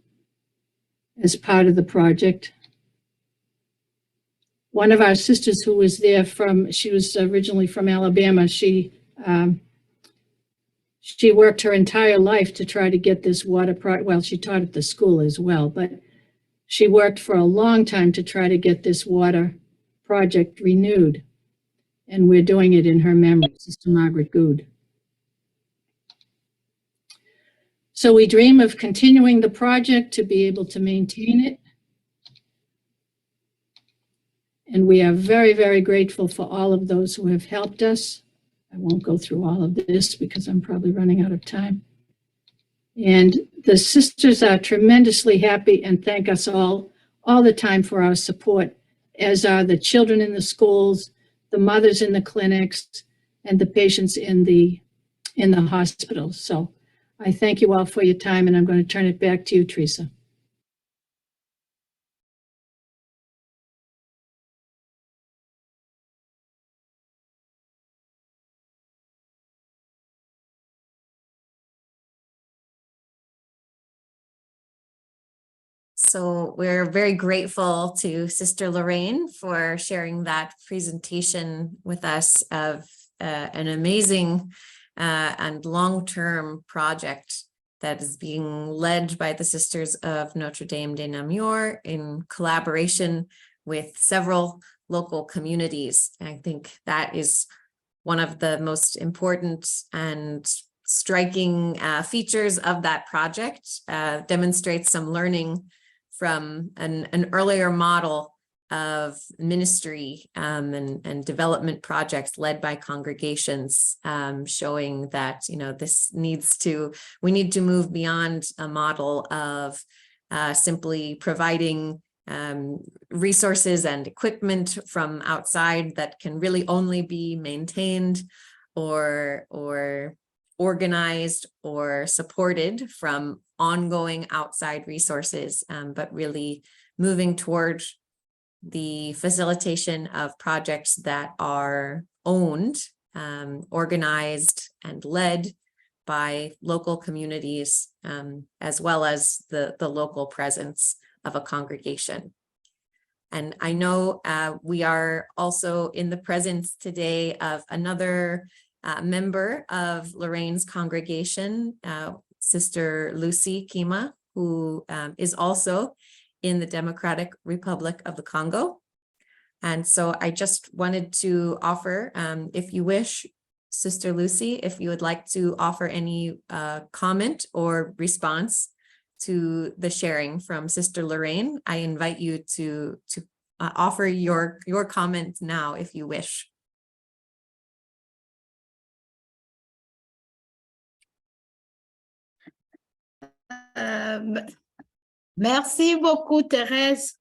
[SPEAKER 4] as part of the project. One of our sisters who was there she was originally from Alabama, she worked her entire life to try to get this water project. Well, she taught at the school as well, but she worked for a long time to try to get this water project renewed. And we're doing it in her memory, Sister Margaret Good. So we dream of continuing the project to be able to maintain it. And we are very, very grateful for all of those who have helped us. I won't go through all of this because I'm probably running out of time. And the sisters are tremendously happy and thank us all the time for our support, as are the children in the schools, the mothers in the clinics, and the patients in the hospitals. So I thank you all for your time, and I'm going to turn it back to you, Teresa.
[SPEAKER 1] So we're very grateful to Sister Lorraine for sharing that presentation with us of an amazing and long-term project that is being led by the Sisters of Notre Dame de Namur in collaboration with several local communities. And I think that is one of the most important and striking features of that project. Demonstrates some learning from an earlier model of ministry and development projects led by congregations, showing that, you know, we need to move beyond a model of simply providing resources and equipment from outside that can really only be maintained or organized or supported from ongoing outside resources, but really moving toward the facilitation of projects that are owned, organized, and led by local communities, as well as the local presence of a congregation. And I know we are also in the presence today of another member of Lorraine's congregation, Sister Lucy Kima, who is also in the Democratic Republic of the Congo. And so I just wanted to offer, if you wish, Sister Lucy, if you would like to offer any comment or response to the sharing from Sister Lorraine, I invite you to offer your comment now, if you wish.
[SPEAKER 5] Merci beaucoup, Thérèse.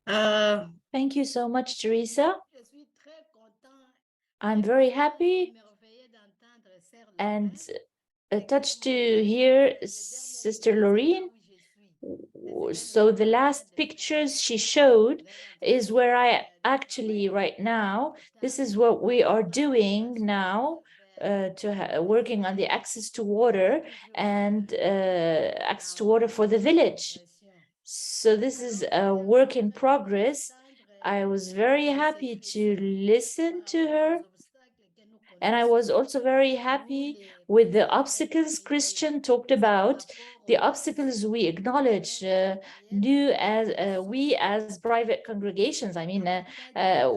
[SPEAKER 3] Thank you so much, Teresa. I'm very happy and touched to hear Sister Lorraine. So the last pictures she showed is where I actually right now, this is what we are doing now, working on the access to water and access to water for the village. So this is a work in progress. I was very happy to listen to her And I was also very happy with the obstacles Christian talked about, the obstacles we acknowledge we as private congregations. I mean,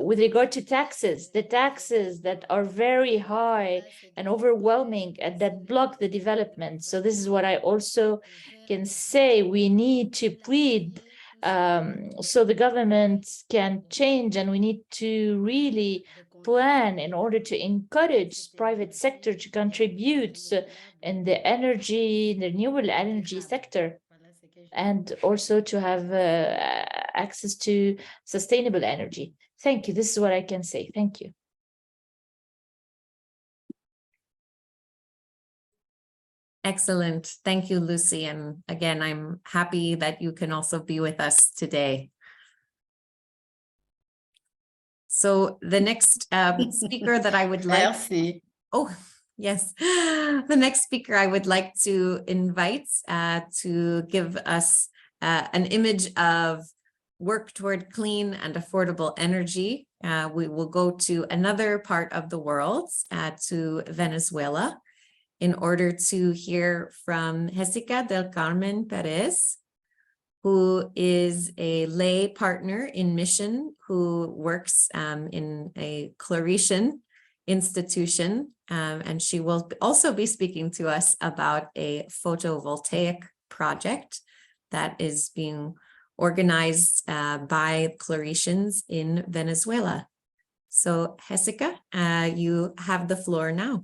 [SPEAKER 3] with regard to taxes, the taxes that are very high and overwhelming and that block the development. So this is what I also can say. We need to plead so the government can change, and we need to really plan in order to encourage private sector to contribute in the energy, the renewable energy sector, and also to have access to sustainable energy. Thank you. This is what I can say. Thank you.
[SPEAKER 1] Excellent. Thank you, Lucy. And again, I'm happy that you can also be with us today. So the next speaker that I would like...
[SPEAKER 5] Merci.
[SPEAKER 1] Oh, yes. The next speaker I would like to invite to give us an image of work toward clean and affordable energy. We will go to another part of the world, to Venezuela, in order to hear from Jessica del Carmen Perez, who is a lay partner in mission, who works in a Claretian institution, and she will also be speaking to us about a photovoltaic project that is being organized by Claretians in Venezuela. So Jessica, you have the floor now.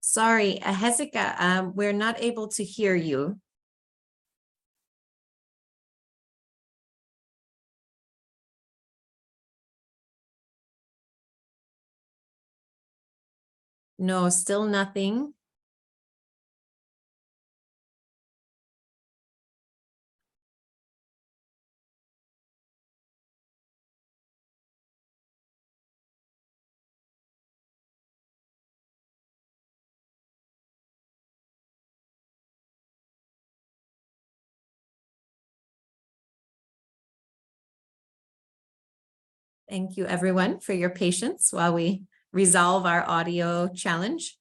[SPEAKER 1] Sorry, Jessica, we're not able to hear you. No, still nothing. Thank you, everyone, for your patience while we resolve our audio challenge.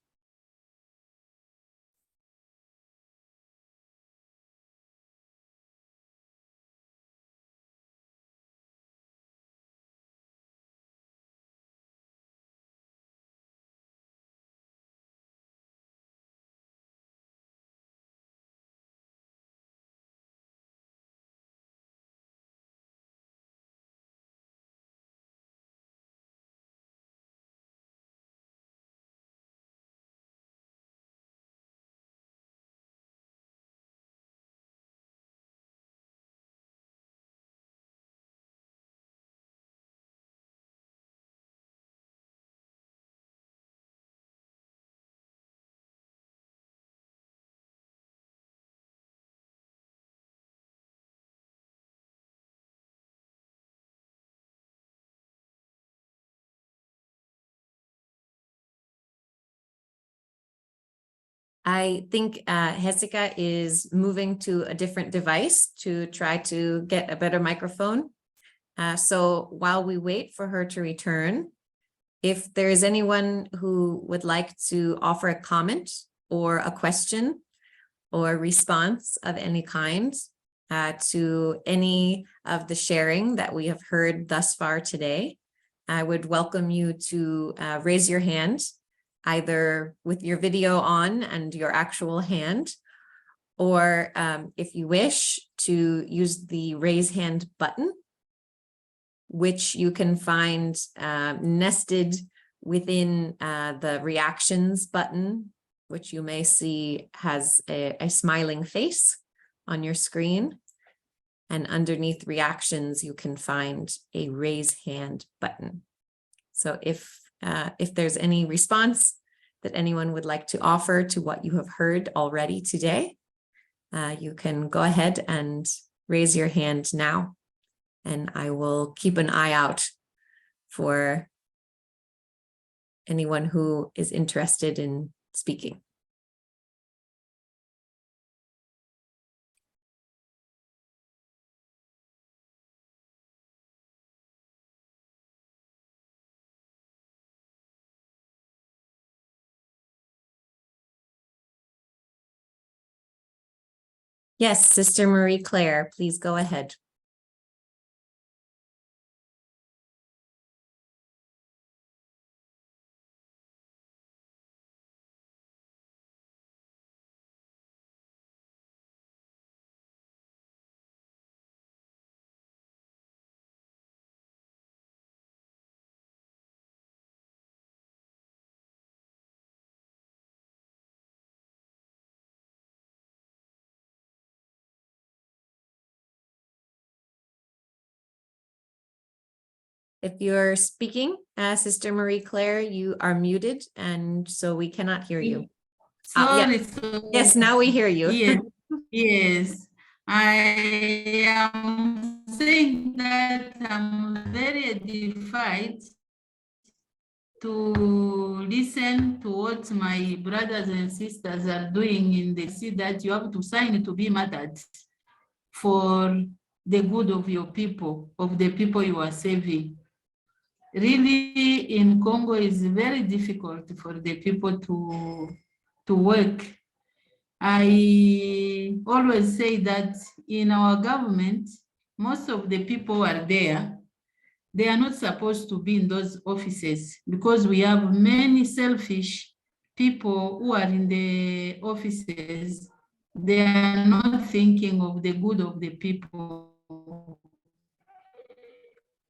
[SPEAKER 1] I think Jessica is moving to a different device to try to get a better microphone. So while we wait for her to return, if there is anyone who would like to offer a comment or a question or response of any kind to any of the sharing that we have heard thus far today, I would welcome you to raise your hand, either with your video on and your actual hand, or if you wish to use the raise hand button, which you can find nested within the reactions button, which you may see has a smiling face on your screen. And underneath reactions, you can find a raise hand button. So if there's any response that anyone would like to offer to what you have heard already today, you can go ahead and raise your hand now, and I will keep an eye out for anyone who is interested in speaking. Yes, Sister Marie Claire, please go ahead. If you're speaking, Sister Marie Claire, you are muted, and so we cannot hear you.
[SPEAKER 6] Sorry.
[SPEAKER 1] Yes, now we hear you.
[SPEAKER 6] Yes, yes. I am saying that I'm very edified to listen to what my brothers and sisters are doing in the sea, that you have to sign to be martyred for the good of your people, of the people you are saving. Really, in Congo, it's very difficult for the people to work. I always say that in our government, most of the people are there. They are not supposed to be in those offices because we have many selfish people who are in the offices. They are not thinking of the good of the people.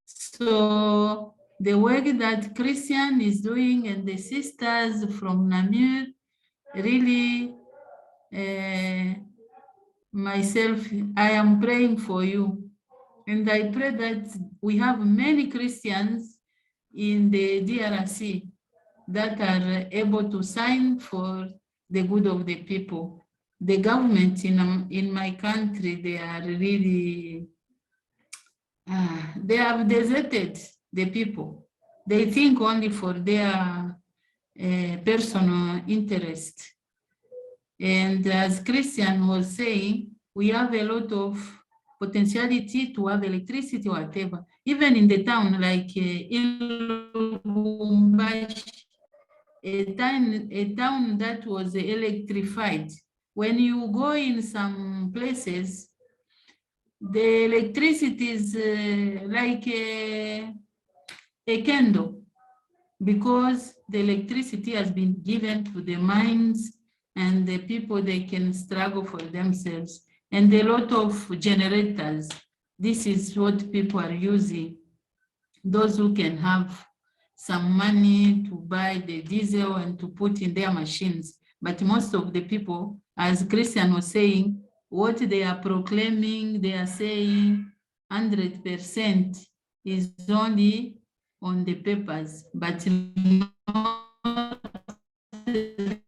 [SPEAKER 6] So the work that Christian is doing and the sisters from Namur, really, myself, I am praying for you. And I pray that we have many Christians in the DRC that are able to sign for the good of the people. The government in my country, they are really, they have deserted the people. They think only for their personal interest. And as Christian was saying, we have a lot of potentiality to have electricity or whatever. Even in the town, like in Lubumbashi, a town that was electrified. When you go in some places, the electricity is like a candle, because the electricity has been given to the mines and the people, they can struggle for themselves. And a lot of generators, this is what people are using. Those who can have some money to buy the diesel and to put in their machines. But most of the people, as Christian was saying, what they are proclaiming, they are saying 100% is only on the papers, but not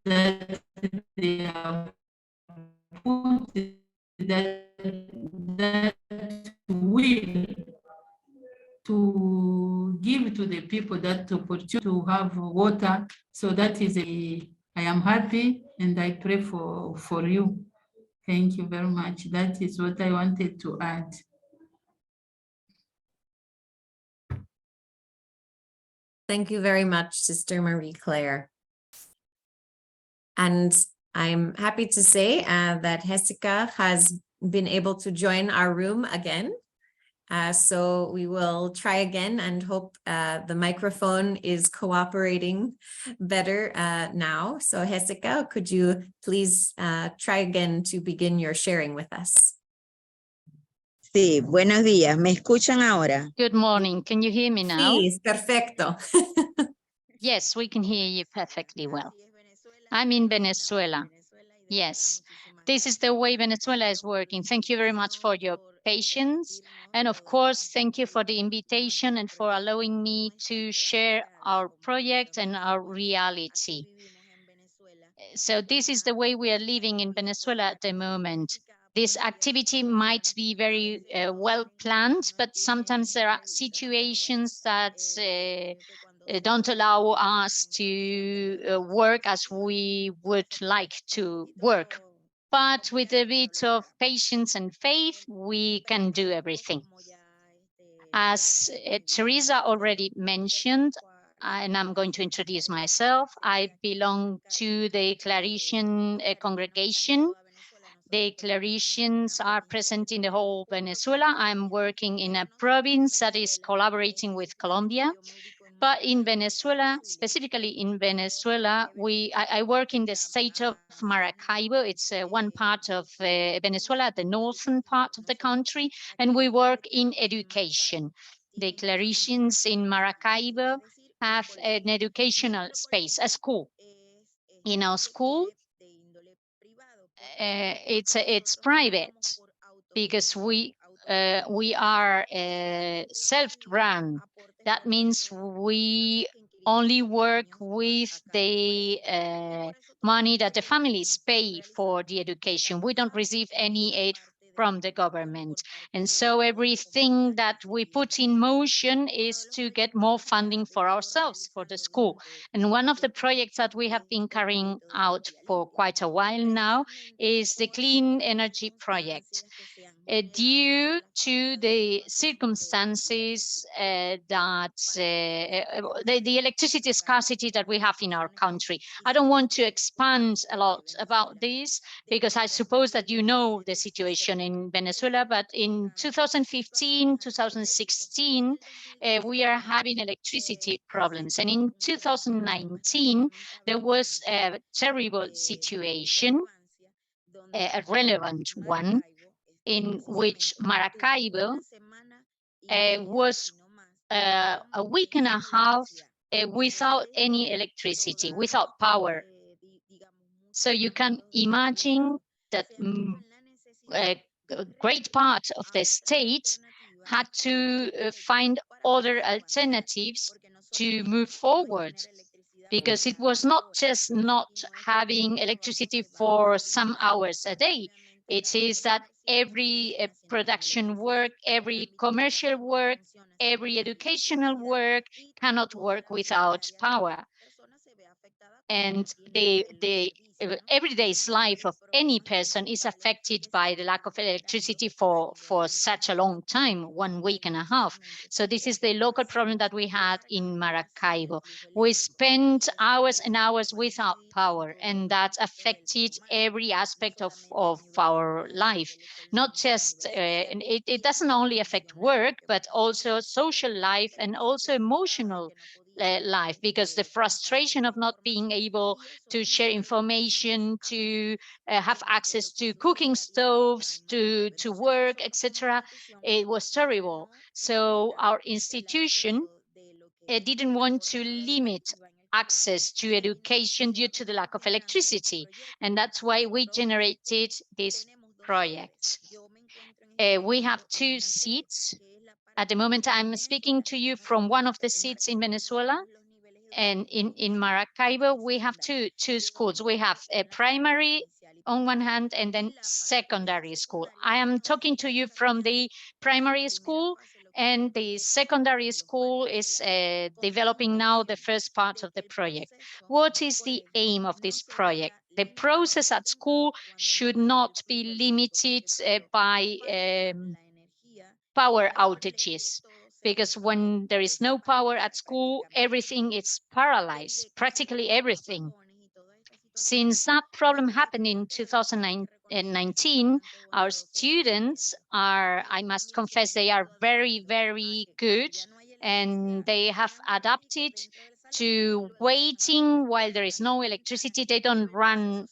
[SPEAKER 6] that they are put that will to give to the people that opportunity to have water. So that is I am happy and I pray for you. Thank you very much. That is what I wanted to add.
[SPEAKER 1] Thank you very much, Sister Marie Claire. And I'm happy to say that Jessica has been able to join our room again. So we will try again and hope the microphone is cooperating better now. So Jessica, could you please try again to begin your sharing with us?
[SPEAKER 7] Sí, buenos días. ¿Me escuchan ahora?
[SPEAKER 8] Good morning. Can you hear me now?
[SPEAKER 1] Sí, perfecto.
[SPEAKER 8] Yes, we can hear you perfectly well. I'm in Venezuela. Yes, this is the way Venezuela is working. Thank you very much for your patience. And of course, thank you for the invitation and for allowing me to share our project and our reality. So this is the way we are living in Venezuela at the moment. This activity might be very well planned, but sometimes there are situations that don't allow us to work as we would like to work. But with a bit of patience and faith, we can do everything. As Teresa already mentioned, and I'm going to introduce myself, I belong to the Claretian congregation. The Claretians are present in the whole Venezuela. I'm working in a province that is collaborating with Colombia. But in Venezuela, specifically in Venezuela, I work in the state of Maracaibo. It's one part of Venezuela, the northern part of the country, and we work in education. The Claretians in Maracaibo have an educational space, a school. In our school, it's private because we are self-run. That means we only work with the money that the families pay for the education. We don't receive any aid from the government. And so everything that we put in motion is to get more funding for ourselves, for the school. And one of the projects that we have been carrying out for quite a while now is the Clean Energy Project. Due to the circumstances that the electricity scarcity that we have in our country. I don't want to expand a lot about this because I suppose that you know the situation in Venezuela, but in 2015, 2016, we are having electricity problems. And in 2019, there was a terrible situation, a relevant one, in which Maracaibo was a week and a half without any electricity, without power. So you can imagine that a great part of the state had to find other alternatives to move forward, because it was not just not having electricity for some hours a day. It is that every production work, every commercial work, every educational work cannot work without power. And the everyday life of any person is affected by the lack of electricity for such a long time, 1 week and a half. So this is the local problem that we had in Maracaibo. We spent hours and hours without power, and that affected every aspect of our life. Not just, it doesn't only affect work, but also social life and also emotional life, because the frustration of not being able to share information, to have access to cooking stoves, to work, etc., it was terrible. So our institution didn't want to limit access to education due to the lack of electricity, and that's why we generated this project. We have 2 seats. At the moment, I'm speaking to you from one of the seats in Venezuela. And in Maracaibo, we have two schools. We have a primary on one hand and then secondary school. I am talking to you from the primary school, and the secondary school is developing now the first part of the project. What is the aim of this project? The process at school should not be limited by power outages, because when there is no power at school, everything is paralyzed, practically everything. Since that problem happened in 2019, our students are, I must confess, they are very, very good, and they have adapted to waiting while there is no electricity. They don't run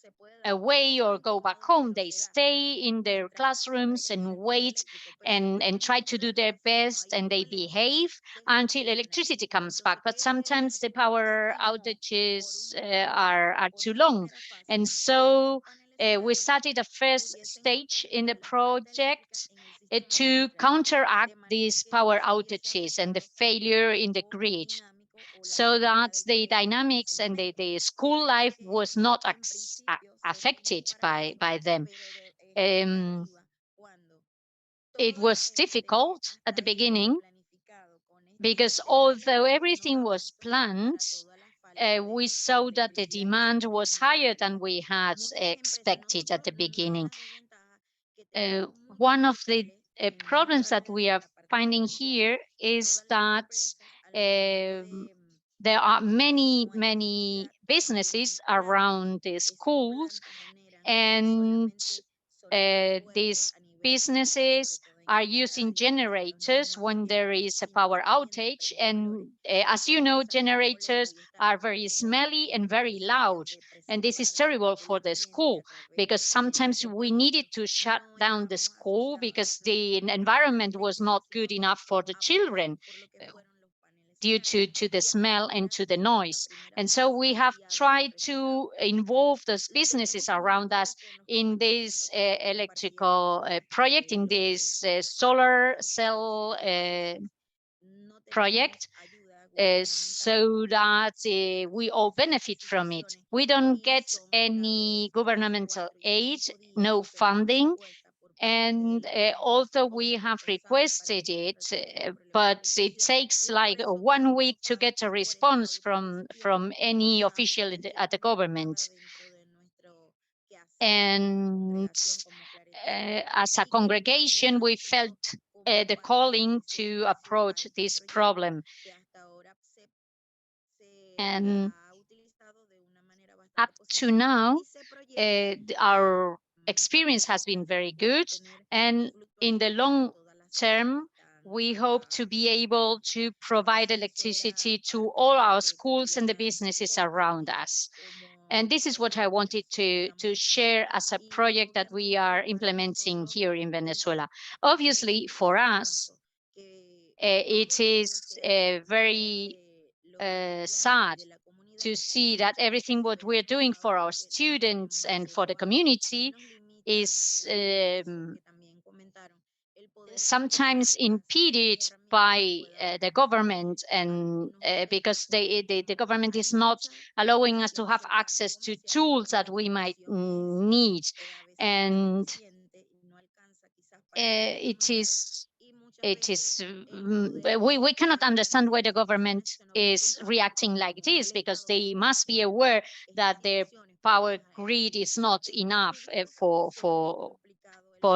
[SPEAKER 8] away or go back home. They stay in their classrooms and wait and try to do their best, and they behave until electricity comes back. But sometimes the power outages are too long. And so we started a first stage in the project, to counteract these power outages and the failure in the grid, so that the dynamics and the school life was not affected by them. It was difficult at the beginning because although everything was planned, we saw that the demand was higher than we had expected at the beginning. One of the problems that we are finding here is that there are many businesses around the schools, and these businesses are using generators when there is a power outage. And as you know, generators are very smelly and very loud. And this is terrible for the school, because sometimes we needed to shut down the school because the environment was not good enough for the children due to the smell and to the noise. And so we have tried to involve those businesses around us in this electrical project, in this solar cell project, so that we all benefit from it. We don't get any governmental aid, no funding. And although we have requested it, but it takes like 1 week to get a response from any official at the government. And as a congregation, we felt the calling to approach this problem. And up to now, our experience has been very good. And in the long term, we hope to be able to provide electricity to all our schools and the businesses around us. And this is what I wanted to share as a project that we are implementing here in Venezuela. Obviously, for us, it is very sad to see that everything what we're doing for our students and for the community is sometimes impeded by the government, and because the government is not allowing us to have access to tools that we might need. And we cannot understand why the government is reacting like this, because they must be aware that their power grid is not enough for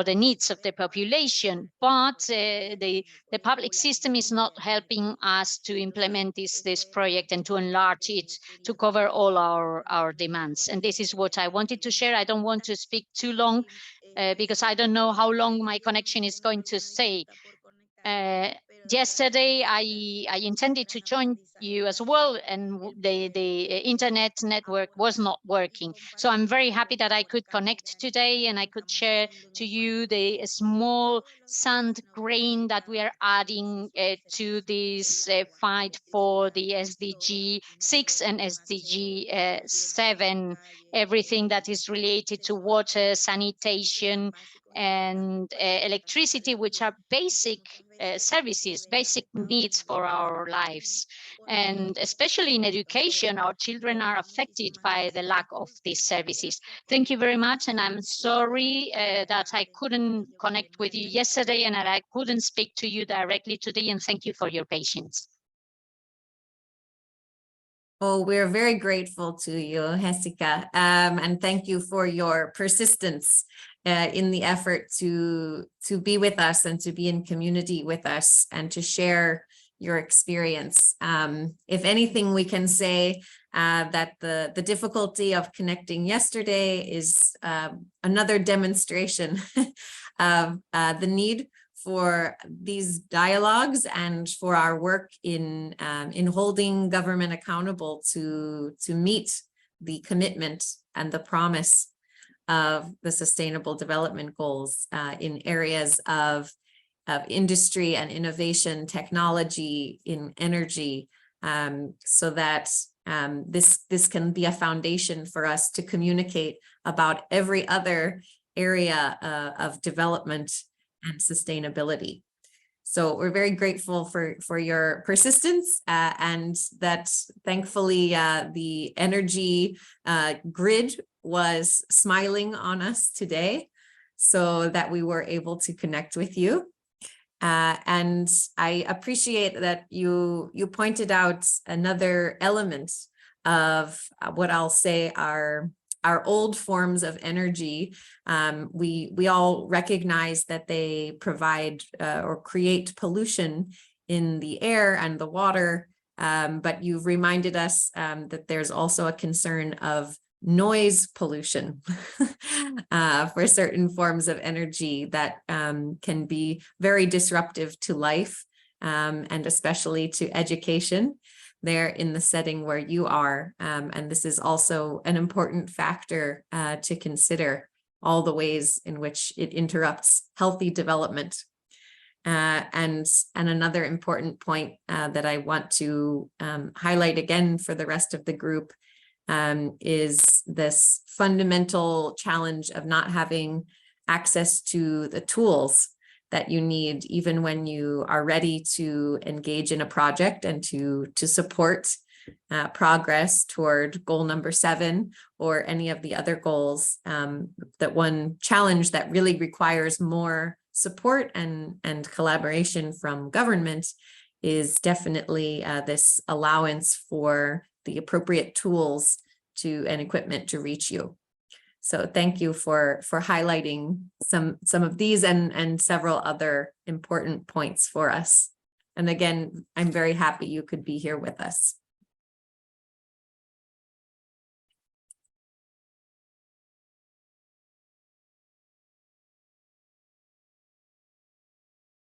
[SPEAKER 8] the needs of the population. But the public system is not helping us to implement this project and to enlarge it to cover all our demands. And this is what I wanted to share. I don't want to speak too long because I don't know how long my connection is going to stay. Yesterday, I intended to join you as well, and the internet network was not working. So I'm very happy that I could connect today and I could share to you the small sand grain that we are adding to this fight for the SDG 6 and SDG 7, everything that is related to water, sanitation, and electricity, which are basic services, basic needs for our lives. And especially in education, our children are affected by the lack of these services. Thank you very much. And I'm sorry that I couldn't connect with you yesterday and that I couldn't speak to you directly today. And thank you for your patience.
[SPEAKER 1] Oh, we're very grateful to you, Jessica, and thank you for your persistence in the effort to be with us and to be in community with us and to share your experience. If anything, we can say that the difficulty of connecting yesterday is another demonstration of the need for these dialogues and for our work in holding government accountable to meet the commitment and the promise of the Sustainable Development Goals in areas of industry and innovation, technology, in energy, so that this can be a foundation for us to communicate about every other area of development and sustainability. So we're very grateful for your persistence and that thankfully the energy grid was smiling on us today so that we were able to connect with you. And I appreciate that you pointed out another element of what I'll say are our old forms of energy. We all recognize that they provide or create pollution in the air and the water, but you've reminded us that there's also a concern of noise pollution for certain forms of energy that can be very disruptive to life and especially to education there in the setting where you are. And this is also an important factor to consider, all the ways in which it interrupts healthy development. And another important point that I want to highlight again for the rest of the group is this fundamental challenge of not having access to the tools that you need, even when you are ready to engage in a project and to support progress toward goal number 7 or any of the other goals. That one challenge that really requires more support and collaboration from government is definitely this allowance for the appropriate tools and equipment to reach you. So thank you for highlighting some of these and several other important points for us. And again, I'm very happy you could be here with us.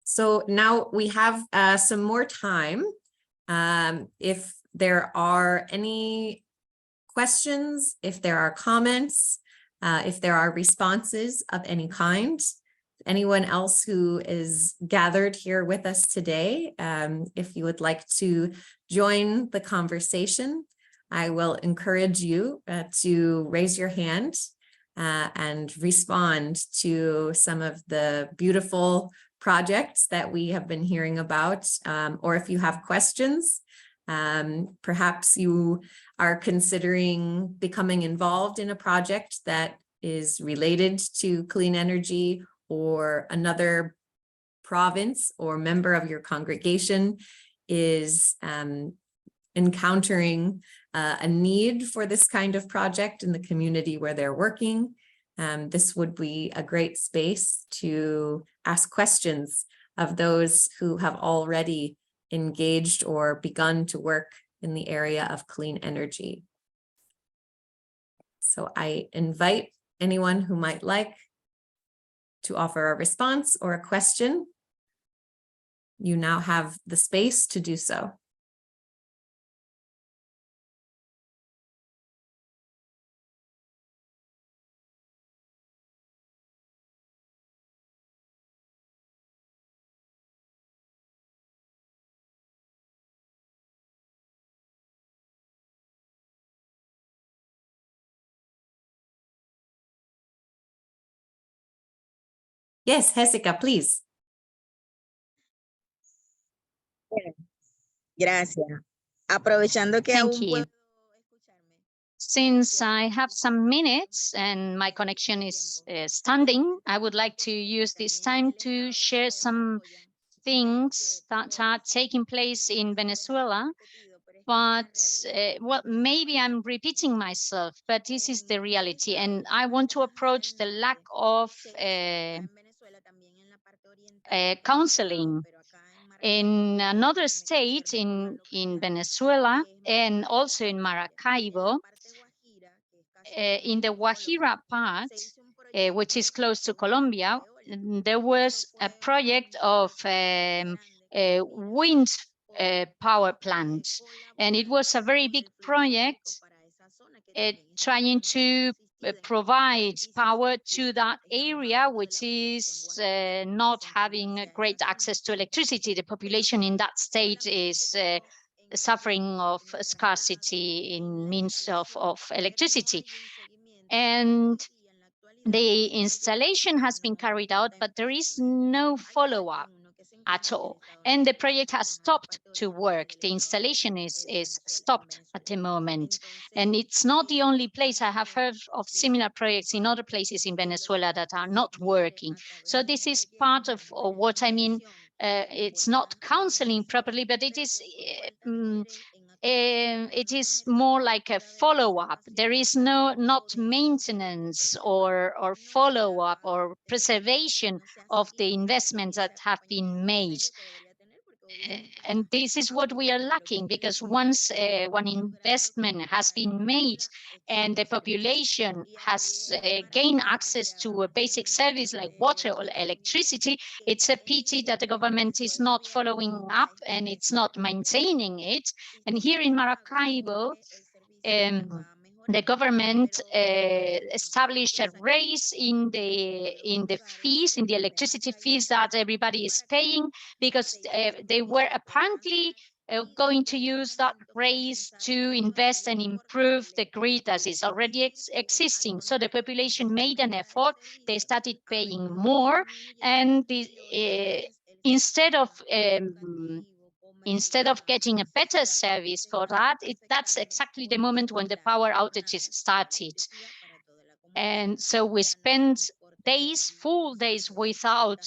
[SPEAKER 1] So now we have some more time. If there are any questions, if there are comments, if there are responses of any kind, anyone else who is gathered here with us today, if you would like to join the conversation, I will encourage you to raise your hand and respond to some of the beautiful projects that we have been hearing about, or if you have questions, perhaps you are considering becoming involved in a project that is related to clean energy, or another province or member of your congregation is encountering a need for this kind of project in the community where they're working. This would be a great space to ask questions of those who have already engaged or begun to work in the area of clean energy. So I invite anyone who might like to offer a response or a question. You now have the space to do so. Yes, Jessica, please.
[SPEAKER 7] Gracias. Aprovechando que
[SPEAKER 8] Thank
[SPEAKER 7] aún
[SPEAKER 8] you.
[SPEAKER 7] puedo escucharme.
[SPEAKER 8] Since I have some minutes and my connection is standing, I would like to use this time to share some things that are taking place in Venezuela. But, well, maybe I'm repeating myself, but this is the reality. And I want to approach the lack of counseling in another state in Venezuela and also in Maracaibo, in the Guajira part, which is close to Colombia. There was a project of wind power plant, and it was a very big project trying to provide power to that area, which is not having a great access to electricity. The population in that state is suffering of scarcity in means of electricity. And the installation has been carried out, but there is no follow-up at all. And the project has stopped to work. The installation is stopped at the moment. And it's not the only place. I have heard of similar projects in other places in Venezuela that are not working. So this is part of what I mean. It's not counseling properly, but it is more like a follow-up. There is not maintenance or follow-up or preservation of the investments that have been made. And this is what we are lacking, because once one investment has been made and the population has gained access to a basic service like water or electricity, it's a pity that the government is not following up and it's not maintaining it. And here in Maracaibo, the government established a raise in the fees, in the electricity fees that everybody is paying, because they were apparently going to use that raise to invest and improve the grid as is already existing. So the population made an effort. They started paying more, and instead of getting a better service for that, that's exactly the moment when the power outages started. And so we spent full days without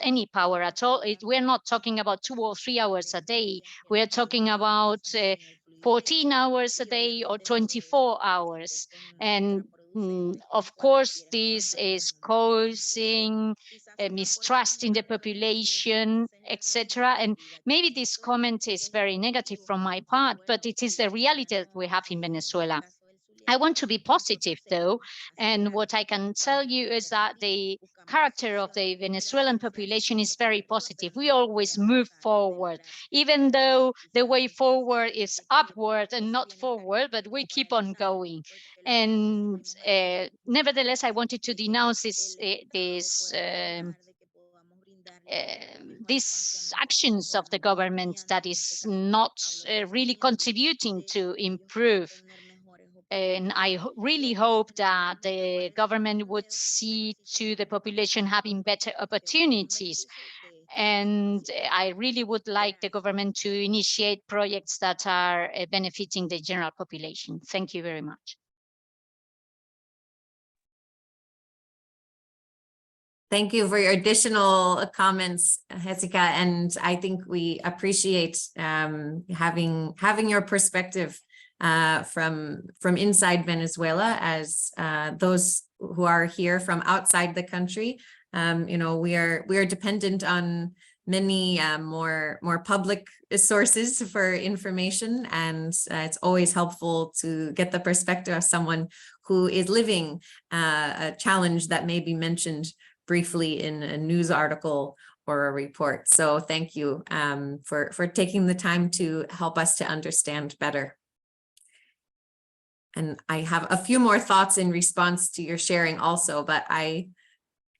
[SPEAKER 8] any power at all. We're not talking about 2 or 3 hours a day. We're talking about 14 hours a day or 24 hours. And of course, this is causing mistrust in the population, etc. And maybe this comment is very negative from my part, but it is the reality that we have in Venezuela. I want to be positive, though, and what I can tell you is that the character of the Venezuelan population is very positive. We always move forward, even though the way forward is upward and not forward, but we keep on going. And nevertheless, I wanted to denounce these actions of the government that is not really contributing to improve. And I really hope that the government would see to the population having better opportunities. And I really would like the government to initiate projects that are benefiting the general population. Thank you very much.
[SPEAKER 1] Thank you for your additional comments, Jessica. And I think we appreciate having your perspective from inside Venezuela, as those who are here from outside the country. We are dependent on many more public sources for information, and it's always helpful to get the perspective of someone who is living a challenge that may be mentioned briefly in a news article or a report. So thank you for taking the time to help us to understand better. And I have a few more thoughts in response to your sharing also, but I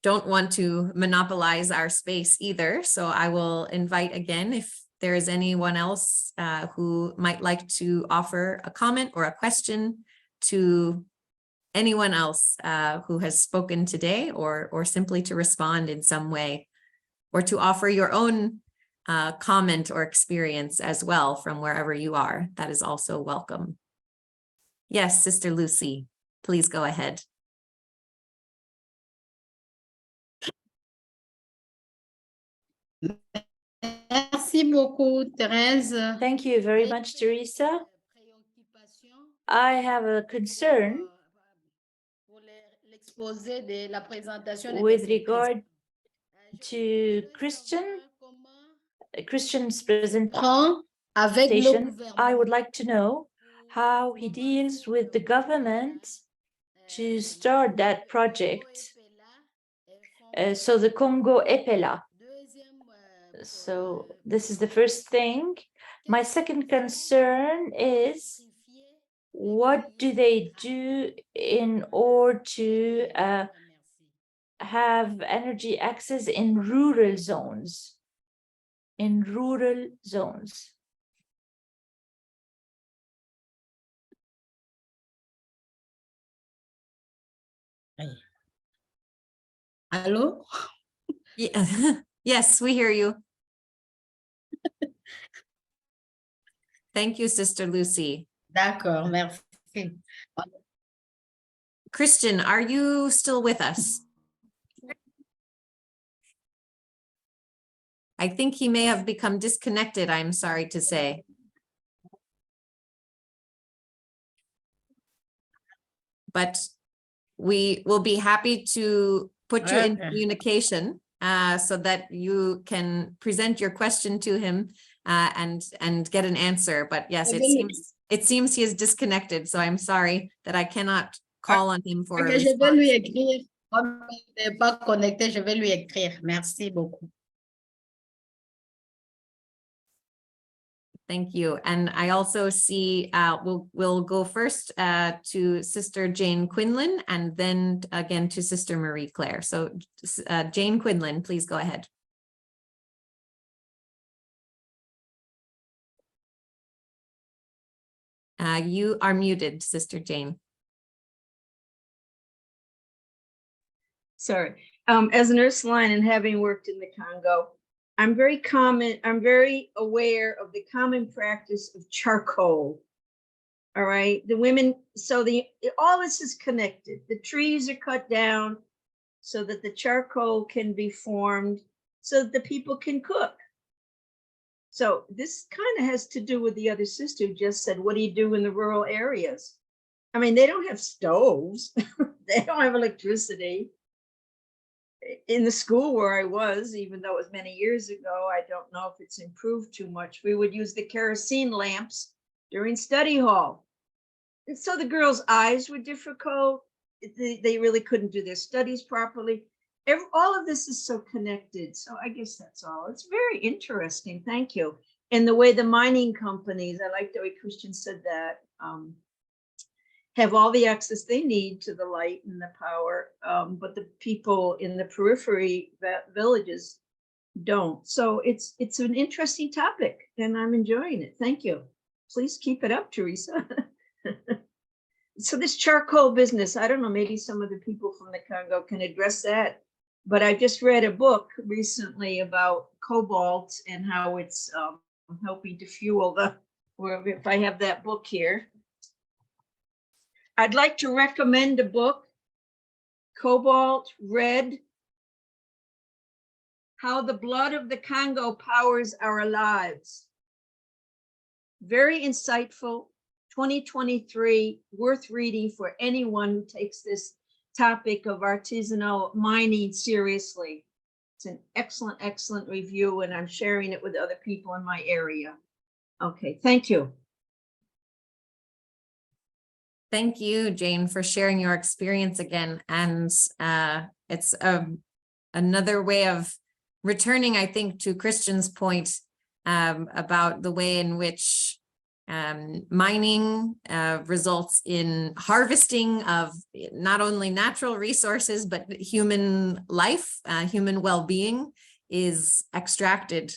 [SPEAKER 1] don't want to monopolize our space either. So I will invite again, if there is anyone else who might like to offer a comment or a question to anyone else who has spoken today, or simply to respond in some way, or to offer your own comment or experience as well from wherever you are. That is also welcome. Yes, Sister Lucy, please go ahead.
[SPEAKER 5] Merci beaucoup, Thérèse.
[SPEAKER 3] Thank you very much, Teresa. I have a concern with regard to Christian's presentation. I would like to know how he deals with the government to start that project. So the Congo EPELA. So this is the first thing. My second concern is, what do they do in order to have energy access in rural zones?
[SPEAKER 5] Allô?
[SPEAKER 1] Yeah. Yes, we hear you. Thank you, Sister Lucy.
[SPEAKER 5] D'accord, merci.
[SPEAKER 1] Christian, are you still with us? I think he may have become disconnected, I'm sorry to say. But we will be happy to put you in
[SPEAKER 5] Okay.
[SPEAKER 1] communication so that you can present your question to him and get an answer. But yes, it seems he is disconnected. So I'm sorry that I cannot call on him for a
[SPEAKER 5] Ok, je vais lui
[SPEAKER 1] response.
[SPEAKER 5] écrire. Comme il n'est pas connecté, je vais lui écrire. Merci beaucoup.
[SPEAKER 1] Thank you. And I also see we'll go first to Sister Jane Quinlan and then again to Sister Marie Claire. So Jane Quinlan, please go ahead. You are muted, Sister Jane.
[SPEAKER 9] Sorry. As an Ursuline and having worked in the Congo, I'm very aware of the common practice of charcoal. All right, the women, so all this is connected. The trees are cut down so that the charcoal can be formed so that the people can cook. So this kind of has to do with the other sister who just said, what do you do in the rural areas? I mean, they don't have stoves. They don't have electricity. In the school where I was, even though it was many years ago, I don't know if it's improved too much. We would use the kerosene lamps during study hall. And so the girls' eyes were difficult. They really couldn't do their studies properly. All of this is so connected. So I guess that's all. It's very interesting. Thank you. And the way the mining companies, I like the way Christian said that, have all the access they need to the light and the power, but the people in the periphery villages don't. So it's an interesting topic and I'm enjoying it. Thank you. Please keep it up, Teresa. So this charcoal business, I don't know, maybe some of the people from the Congo can address that, but I just read a book recently about cobalt and how it's helping to fuel if I have that book here. I'd like to recommend a book, Cobalt Red, How the Blood of the Congo Powers Our Lives. Very insightful, 2023, worth reading for anyone who takes this topic of artisanal mining seriously. It's an excellent, excellent review, and I'm sharing it with other people in my area. Okay, thank you.
[SPEAKER 1] Thank you, Jane, for sharing your experience again. And it's another way of returning, I think, to Christian's point about the way in which mining results in harvesting of not only natural resources, but human life, human well-being is extracted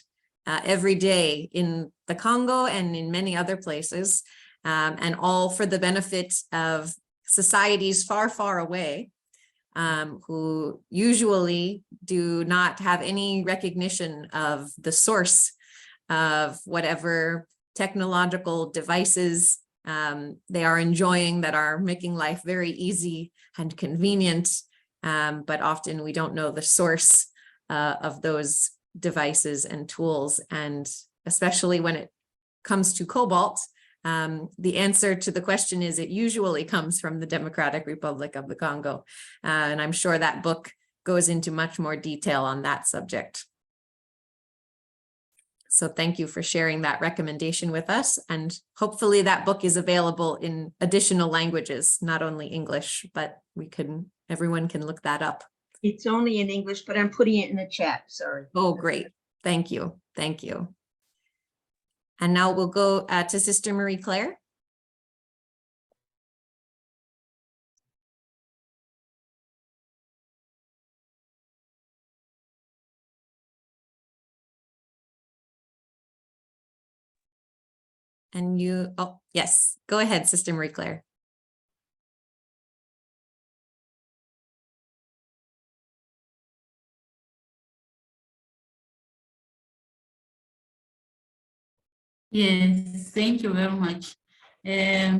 [SPEAKER 1] every day in the Congo and in many other places. And all for the benefit of societies far, far away, who usually do not have any recognition of the source of whatever technological devices they are enjoying that are making life very easy and convenient. But often we don't know the source of those devices and tools. And especially when it comes to cobalt, the answer to the question is it usually comes from the Democratic Republic of the Congo. And I'm sure that book goes into much more detail on that subject. So thank you for sharing that recommendation with us. And hopefully that book is available in additional languages, not only English, but everyone can look that up.
[SPEAKER 9] It's only in English, but I'm putting it in the chat, sorry.
[SPEAKER 1] Oh, great. Thank you. Thank you. And now we'll go to Sister Marie Claire. And oh, yes, go ahead, Sister Marie Claire.
[SPEAKER 6] Yes, thank you very much. I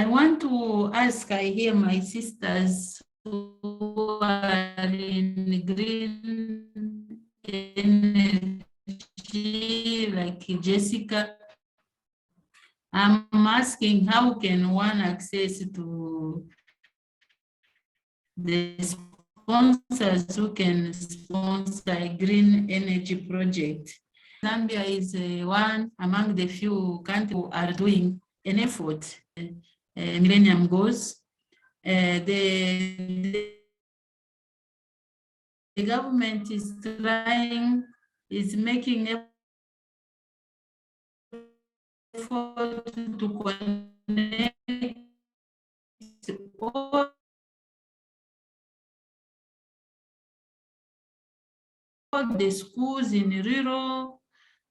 [SPEAKER 6] want to ask, I hear my sisters who are in green energy, like Jessica. I'm asking, how can one access to the sponsors who can sponsor a green energy project? Zambia is one among the few countries who are doing an effort, Millennium Goals. The government is trying, is making effort to connect all the schools in rural,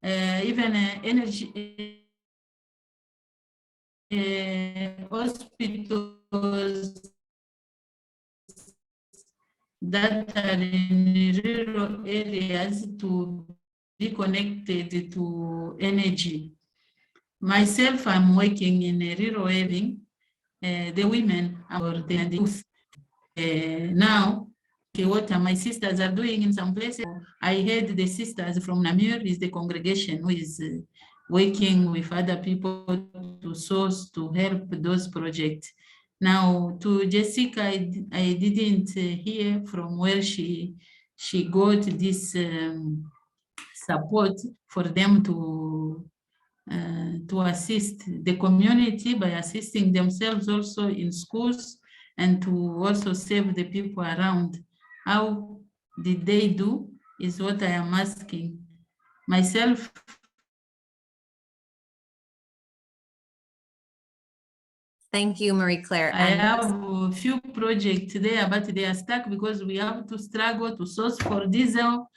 [SPEAKER 6] even energy hospitals that are in rural areas to be connected to energy. Myself, I'm working in a rural area, the women or the youth. Now, okay, what my sisters are doing in some places, I heard the sisters from Namur is the congregation who is working with other people to source, to help those projects. Now, to Jessica, I didn't hear from where she got this support for them to assist the community by assisting themselves also in schools and to also save the people around. How did they do is what I am asking myself.
[SPEAKER 1] Thank you, Marie-Claire.
[SPEAKER 6] I have a few projects there, but they are stuck because we have to struggle to source for diesel.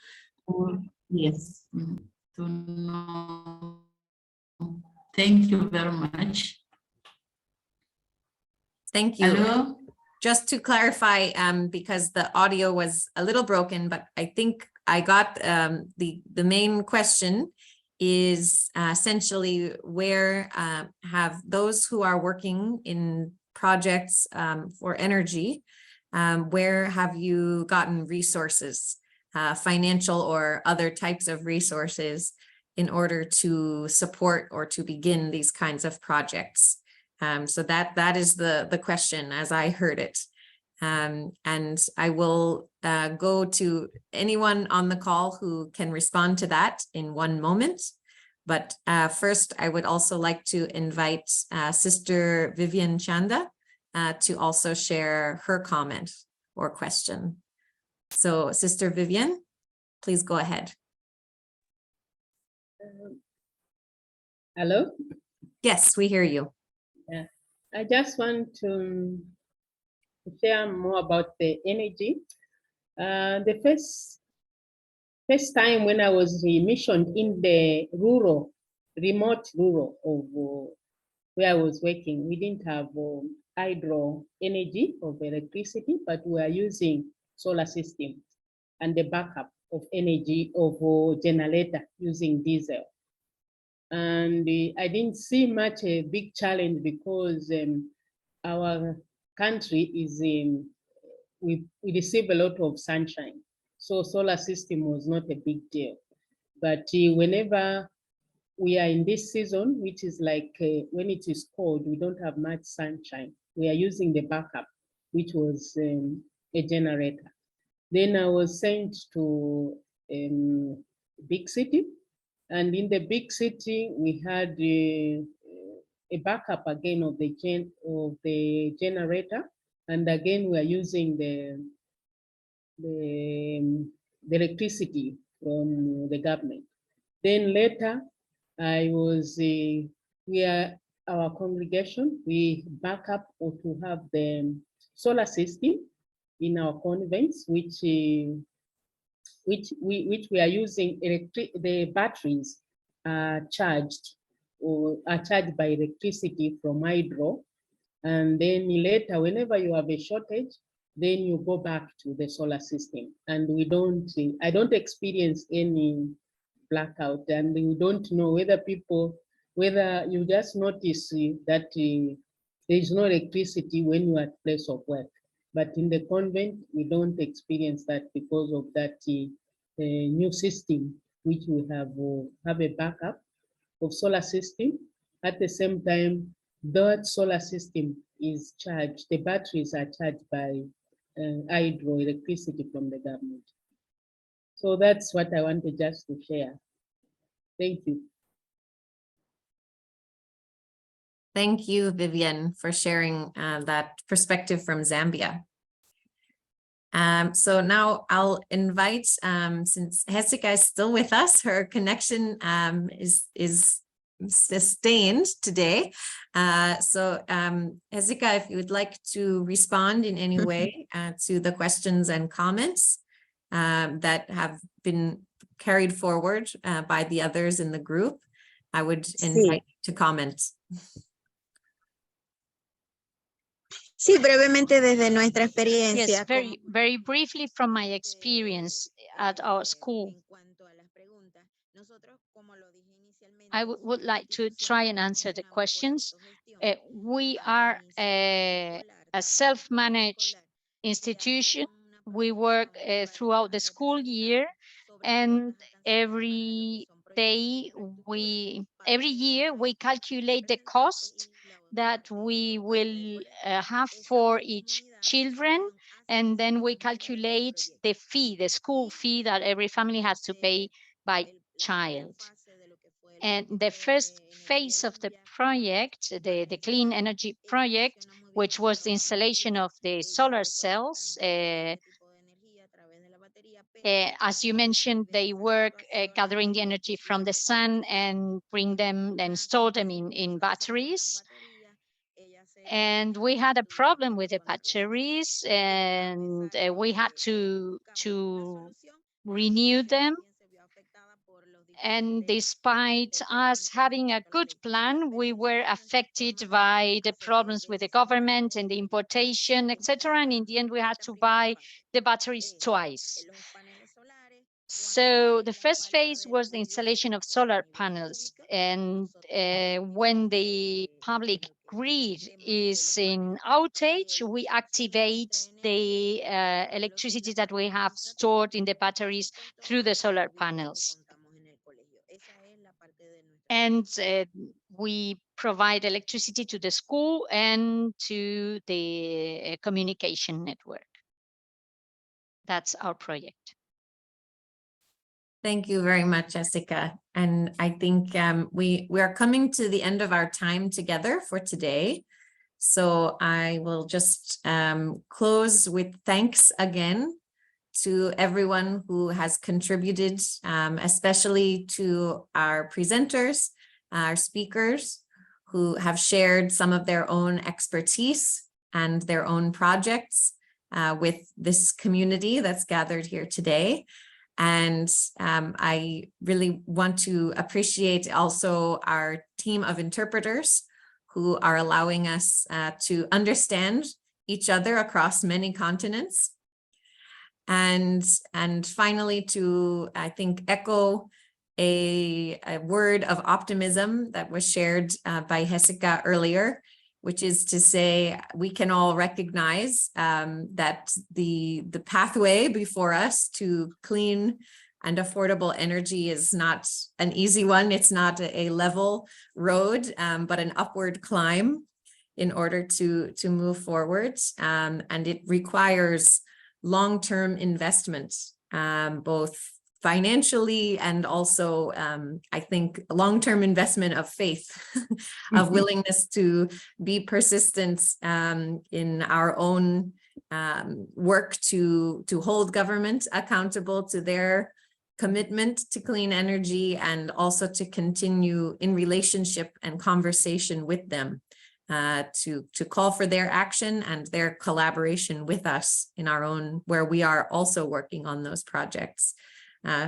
[SPEAKER 6] Yes, to know. Thank you very much.
[SPEAKER 1] Thank you.
[SPEAKER 6] Hello?
[SPEAKER 1] Just to clarify, because the audio was a little broken, but I think I got the main question is essentially where have those who are working in projects for energy, where have you gotten resources, financial or other types of resources in order to support or to begin these kinds of projects? So that is the question as I heard it. And I will go to anyone on the call who can respond to that in one moment. But first, I would also like to invite Sister Vivian Chanda to also share her comment or question. So Sister Vivian, please go ahead.
[SPEAKER 10] Hello?
[SPEAKER 1] Yes, we hear you.
[SPEAKER 10] Yeah. I just want to share more about the energy. The first time when I was missioned in the remote rural of where I was working, we didn't have hydro energy of electricity, but we are using solar system and the backup of energy of generator using diesel. And I didn't see much a big challenge because our country is we receive a lot of sunshine, so solar system was not a big deal. But whenever we are in this season, which is like when it is cold, we don't have much sunshine, we are using the backup, which was a generator. Then I was sent to big city. And in the big city, we had a backup again of the generator, and again we are using the electricity from the government. Then later, our congregation, we back up or to have the solar system in our convents, which we are using the batteries are charged by electricity from hydro. And then later, whenever you have a shortage, then you go back to the solar system. And I don't experience any blackout, and we don't know whether people whether you just notice that there is no electricity when you are at place of work. But in the convent, we don't experience that because of that new system, which we have a backup of solar system. At the same time, that solar system is charged, the batteries are charged by hydroelectricity from the government. So that's what I wanted just to share. Thank you.
[SPEAKER 1] Thank you, Vivian, for sharing that perspective from Zambia. So now I'll invite, since Jessica is still with us, her connection is sustained today. So Jessica, if you would like to respond in any way to the questions and comments that have been carried forward by the others in the group, I would invite you to comment.
[SPEAKER 7] Sí, brevemente desde nuestra experiencia.
[SPEAKER 8] Yes, very briefly from my experience at our school. I would like to try and answer the questions. We are a self-managed institution. We work throughout the school year, and every year we calculate the cost that we will have for each children, and then we calculate the fee, the school fee that every family has to pay by child. And the first phase of the project, the clean energy project, which was the installation of the solar cells, as you mentioned, they work gathering the energy from the sun and bring them and store them in batteries. And we had a problem with the batteries, and we had to renew them. And despite us having a good plan, we were affected by the problems with the government and the importation, etc. And in the end, we had to buy the batteries twice. So the first phase was the installation of solar panels. And when the public grid is in outage, we activate the electricity that we have stored in the batteries through the solar panels. And we provide electricity to the school and to the communication network. That's our project.
[SPEAKER 1] Thank you very much, Jessica. And I think we are coming to the end of our time together for today. So I will just close with thanks again to everyone who has contributed, especially to our presenters, our speakers, who have shared some of their own expertise and their own projects with this community that's gathered here today. And I really want to appreciate also our team of interpreters who are allowing us to understand each other across many continents. And finally, to, I think, echo a word of optimism that was shared by Jessica earlier, which is to say we can all recognize that the pathway before us to clean and affordable energy is not an easy one. It's not a level road, but an upward climb in order to move forward. And it requires long-term investment, both financially and also, I think, long-term investment of faith, of willingness to be persistent in our own work to hold government accountable to their commitment to clean energy, and also to continue in relationship and conversation with them. To call for their action and their collaboration with us in our own, where we are also working on those projects.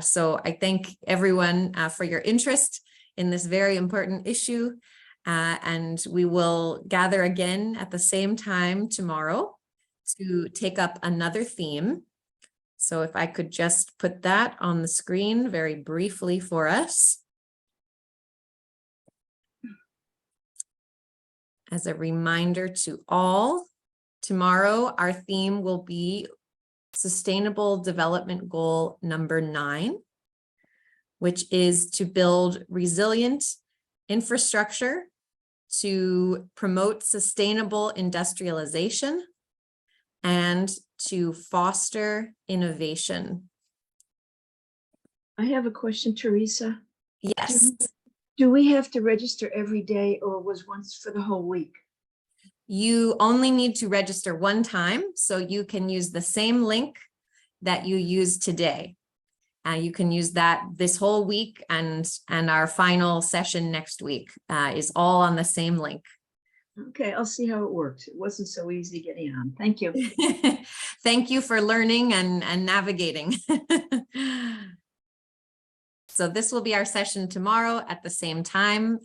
[SPEAKER 1] So I thank everyone for your interest in this very important issue, and we will gather again at the same time tomorrow to take up another theme. So if I could just put that on the screen very briefly for us. As a reminder to all, tomorrow our theme will be Sustainable Development Goal number 9, which is to build resilient infrastructure to promote sustainable industrialization and to foster innovation.
[SPEAKER 9] I have a question, Teresa.
[SPEAKER 1] Yes,
[SPEAKER 9] Do we have to register every day or was once for the whole week?
[SPEAKER 1] you only need to register one time, so you can use the same link that you used today. You can use that this whole week, and our final session next week is all on the same link.
[SPEAKER 9] Okay, I'll see how it works. It wasn't so easy getting on. Thank you.
[SPEAKER 1] Thank you for learning and navigating. So this will be our session tomorrow at the same time.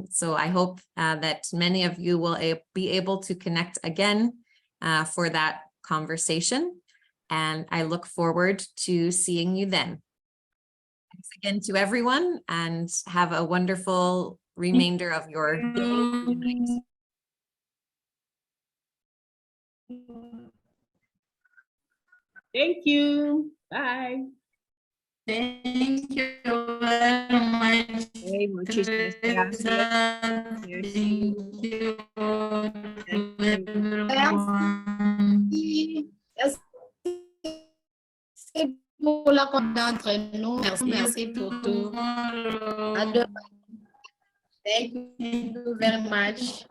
[SPEAKER 1] So I hope that many of you will be able to connect again for that conversation. And I look forward to seeing you then. Thanks again to everyone, and have a wonderful remainder of your day.
[SPEAKER 10] Thank you. Bye.
[SPEAKER 6] Thank you very much.
[SPEAKER 9] Hey, muchísimas gracias.
[SPEAKER 6] Thank you to everyone.
[SPEAKER 5] Merci pour la confiance entre nous. Merci pour tout. À demain. Thank you very much.